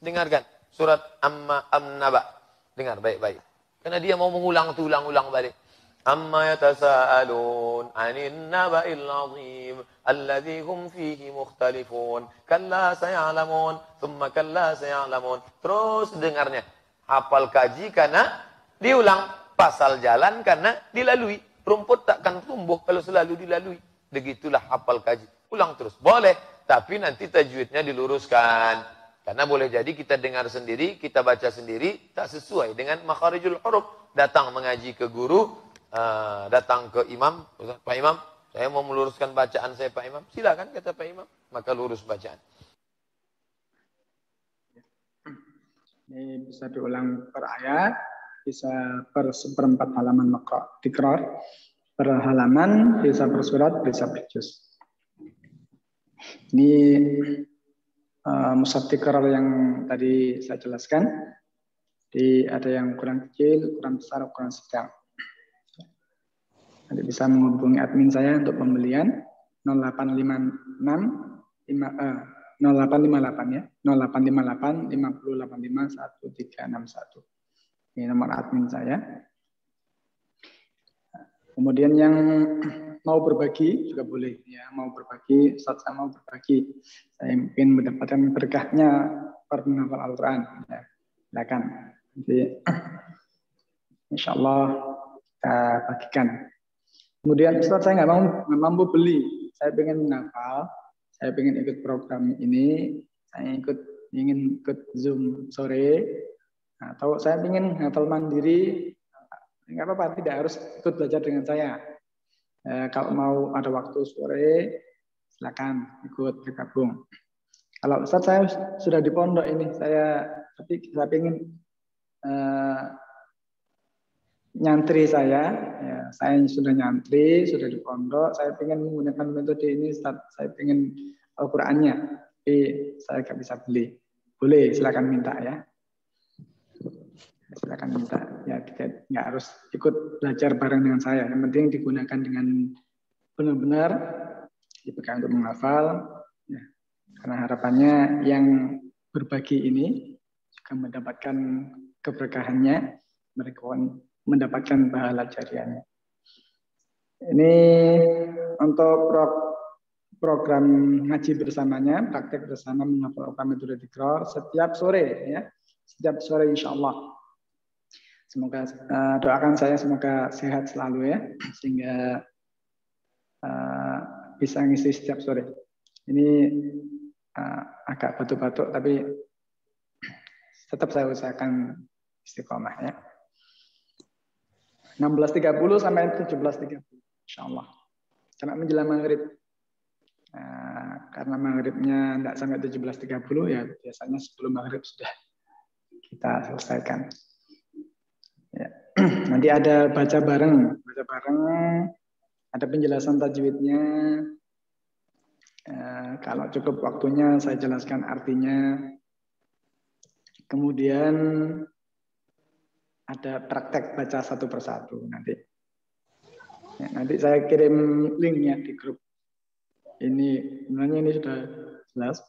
dengarkan surat An-Naba. Dengar baik-baik. Karena dia mau mengulang itu ulang-ulang balik. Amma yatasaalun 'anil naba'il 'azim alladzi hum fihi mukhtalifun. Kalla saya'lamun, thumma kalla saya'lamun. Terus dengarnya. Hafal kaji karena diulang. Pasal jalan karena dilalui. Rumput takkan tumbuh kalau selalu dilalui. Begitulah hafal kaji. Ulang terus. Boleh. Tapi nanti tajwidnya diluruskan. Karena boleh jadi kita dengar sendiri, kita baca sendiri, tak sesuai dengan makharijul huruf. Datang mengaji ke guru, datang ke imam. Pak Imam, saya mau meluruskan bacaan saya Pak Imam. Silakan kata Pak Imam. Maka lurus bacaan. Ini bisa diulang per ayat. Bisa per seperempat halaman makro tikrar, per halaman, bisa per surat, bisa per juz. Ini mushaf tikrar yang tadi saya jelaskan. Ada yang ukuran kecil, ukuran besar, ukuran sedang. Nanti bisa menghubungi admin saya untuk pembelian 0858 ya, 0858 5085 1361. Ini nomor admin saya. Kemudian yang mau berbagi juga boleh ya, mau berbagi, Ustaz saya mau berbagi. Saya ingin mendapatkan berkahnya per menghafal Al-Quran. Ya, silakan. Nanti insyaallah kita bagikan. Kemudian Ustaz saya nggak mampu beli. Saya ingin menghafal, saya ingin ikut program ini, saya ingin ikut Zoom sore. Atau saya ingin hafal mandiri, nggak apa-apa, tidak harus ikut belajar dengan saya. Kalau mau ada waktu sore, silakan ikut bergabung. Kalau Ustaz saya sudah di pondok ini, tapi saya ingin nyantri saya sudah nyantri, sudah di pondok, saya ingin menggunakan metode ini, Ustaz. Saya ingin Al-Qur'annya, tapi saya nggak bisa beli. Boleh, silakan minta ya. Silakan minta ya, nggak harus ikut belajar bareng dengan saya, yang penting digunakan dengan benar-benar dipegang untuk menghafal ya. Karena harapannya yang berbagi ini juga mendapatkan keberkahannya, mereka mendapatkan pahala jariahnya. Ini untuk program ngaji bersamanya, praktek bersama menghafal metode tikrar setiap sore ya, setiap sore insyaallah. Semoga doakan saya semoga sehat selalu ya, sehingga bisa ngisi setiap sore. Ini agak batuk-batuk tapi tetap saya usahakan istiqomah ya. 16.30 sampai 17.30 insyaallah. Karena menjelang maghrib. Karena maghribnya tidak sampai 17.30 ya, biasanya sebelum maghrib sudah kita selesaikan. Ya. Nanti ada baca bareng, ada penjelasan tajwidnya. Kalau cukup waktunya saya jelaskan artinya. Kemudian ada praktek baca satu persatu nanti. Ya, nanti saya kirim linknya di grup. Ini sebenarnya ini sudah jelas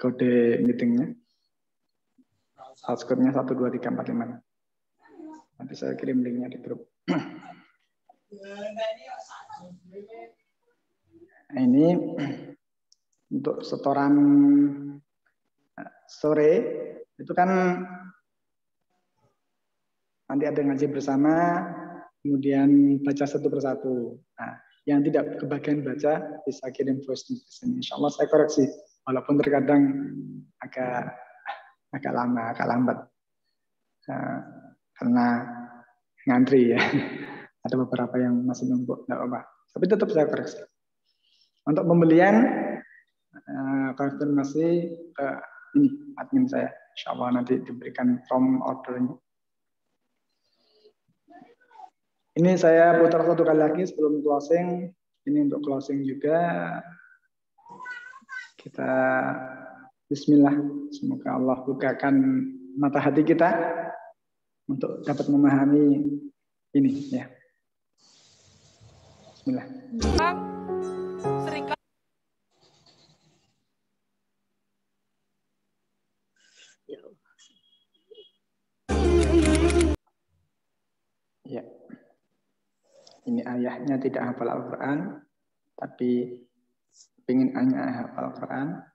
kode meetingnya. Password-nya 123456. Nanti saya kirim linknya di grup. Ini untuk setoran sore itu kan nanti ada ngaji bersama, kemudian baca satu persatu. Nah, yang tidak kebagian baca bisa kirim voice note ke sini. Insya Allah saya koreksi, walaupun terkadang agak lama, agak lambat karena ngantri ya. Ada beberapa yang masih nunggu, nggak apa-apa. Tapi tetap saya koreksi. Untuk pembelian konfirmasi ke ini admin saya. Insya Allah nanti diberikan form ordernya. Ini saya putar satu kali lagi sebelum closing. Ini untuk closing juga. Kita Bismillah, semoga Allah bukakan mata hati kita untuk dapat memahami ini ya. Bismillah. Ya. Ini ayahnya tidak hafal Al-Quran, tapi ingin anaknya hafal Al-Quran,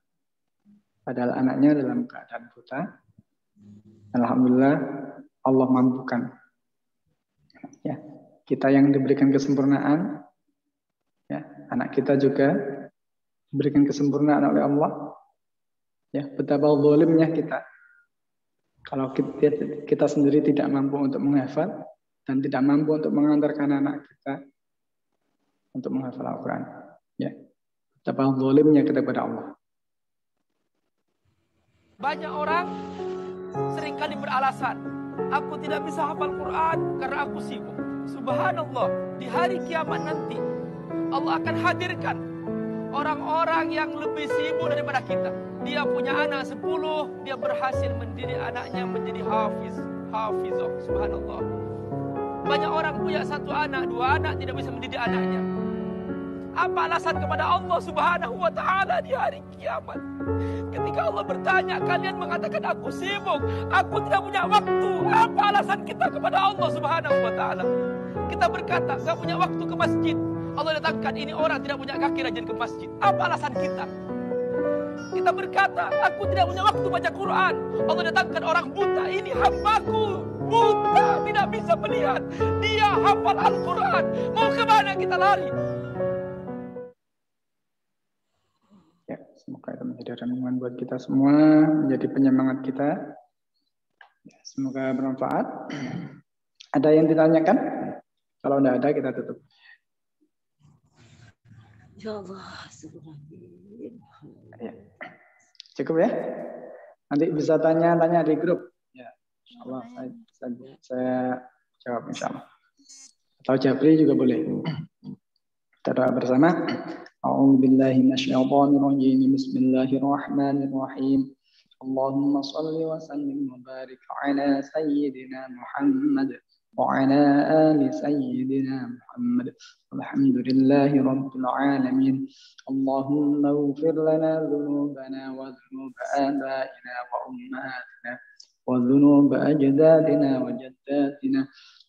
padahal anaknya dalam keadaan buta. Alhamdulillah, Allah mampukan. Ya, kita yang diberikan kesempurnaan, ya, anak kita juga diberikan kesempurnaan oleh Allah. Ya, betapa zalimnya kita. Kalau kita sendiri tidak mampu untuk menghafal dan tidak mampu untuk mengantarkan anak kita untuk menghafal Al-Quran. Ya, betapa zalimnya kita kepada Allah. Banyak orang seringkali beralasan, aku tidak bisa hafal Quran karena aku sibuk. Subhanallah, di hari kiamat nanti Allah akan hadirkan orang-orang yang lebih sibuk daripada kita. Dia punya anak 10, dia berhasil mendidik anaknya menjadi hafizah. Subhanallah. Banyak orang punya 1 anak, 2 anak, tidak bisa mendidik anaknya. Apa alasan kepada Allah Subhanahu wa ta'ala di hari kiamat? Ketika Allah bertanya, kalian mengatakan aku sibuk, aku tidak punya waktu. Apa alasan kita kepada Allah Subhanahu wa ta'ala? Kita berkata, gak punya waktu ke masjid. Allah datangkan, ini orang tidak punya kaki rajin ke masjid. Apa alasan kita? Kita berkata, aku tidak punya waktu baca Quran. Allah datangkan orang buta, ini hambaku. Buta, tidak bisa melihat. Dia hafal Al-Quran. Mau kemana kita lari? Ya, semoga itu menjadi renungan buat kita semua, menjadi penyemangat kita. Ya, semoga bermanfaat. Ada yang ditanyakan? Kalau tidak ada, kita tutup. Ya Allah, ya. Cukup ya? Nanti bisa tanya-tanya di grup. Ya, insya Allah saya jawab insya Allah. Atau Jabri juga boleh. Kita doa bersama. A'udzubillahi minasyaitonirrajim. Bismillahirrahmanirrahim. Allahumma shalli wa sallim wa barik ala sayyidina Muhammad وعلى آل سيدنا محمد والحمد لله رب العالمين اللهم اغفر لنا ذنوبنا وذنوب آبائنا وأمهاتنا وذنوب أجدادنا وجداتنا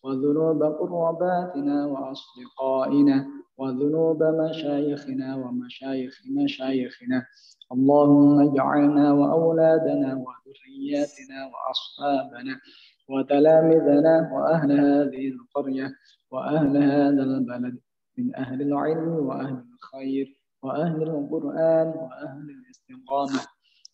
وذنوب قرباتنا وأصدقائنا وذنوب مشايخنا ومشايخ مشايخنا اللهم اجعلنا وأولادنا وذرياتنا وأصحابنا وتلامذنا وأهل هذه القرية وأهل هذا البلد من أهل العلم وأهل الخير وأهل القرآن وأهل الاستقامة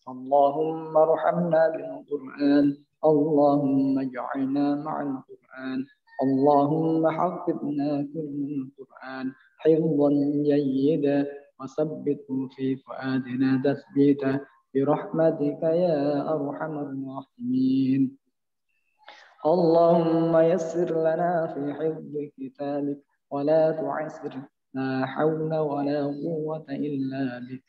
اللهم ارحمنا بالقرآن اللهم اجعلنا مع القرآن اللهم حفظنا كل القرآن حفظا جيدا وثبته في فؤادنا تثبيتا برحمتك يا أرحم الراحمين اللهم يسر لنا في حفظ كتابك ولا تعسر لا حول ولا قوة إلا بك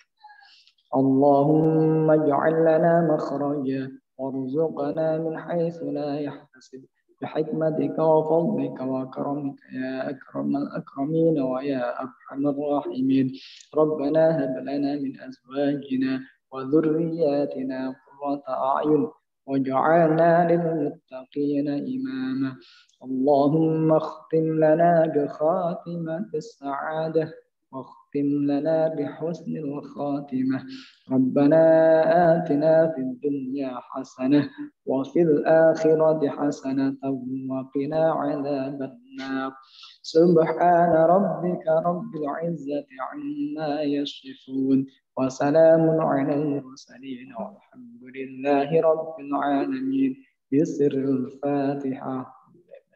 اللهم اجعل لنا مخرجا وارزقنا من حيث لا يحتسب بحكمتك وفضلك وكرمك يا أكرم الأكرمين ويا أرحم الراحمين ربنا هب لنا من أزواجنا وذرياتنا قرة أعين وجعلنا للمتقين إماما اللهم اختم لنا بخاتمة السعادة واختم لنا بحسن الخاتمة ربنا آتنا في الدنيا حسنة وفي الآخرة حسنة وقنا عذاب النار سبحان ربك رب العزة عما يصفون وسلام على المرسلين والحمد لله رب العالمين بسر الفاتحة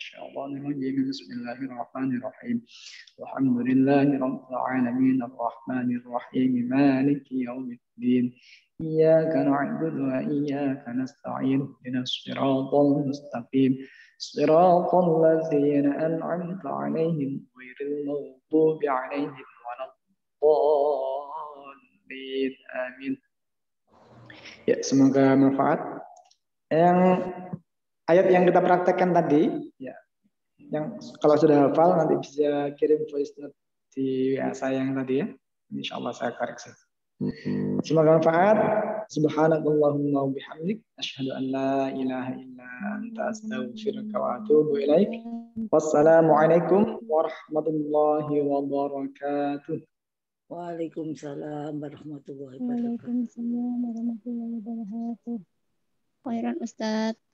بسم الله الرحمن الرحيم الحمد لله رب العالمين الرحمن الرحيم مالك يوم الدين إياك نعبد وإياك نستعين اهدنا الصراط المستقيم صراط الذين أنعمت عليهم غير المغضوب عليهم ولا الضالين آمين Ya, semoga manfaat. Yang ayat yang kita praktekkan tadi, ya, yang kalau sudah hafal nanti bisa kirim voice note di WA saya yang tadi ya. Insya Allah saya koreksi. Semoga manfaat. Subhanakallahumma wa bihamdik asyhadu an la ilaha illa anta astaghfiruka wa atubu ilaik. Wassalamualaikum warahmatullahi wabarakatuh. Waalaikumsalam warahmatullahi wabarakatuh. Waalaikumsalam warahmatullahi wabarakatuh. Khairan Ustaz.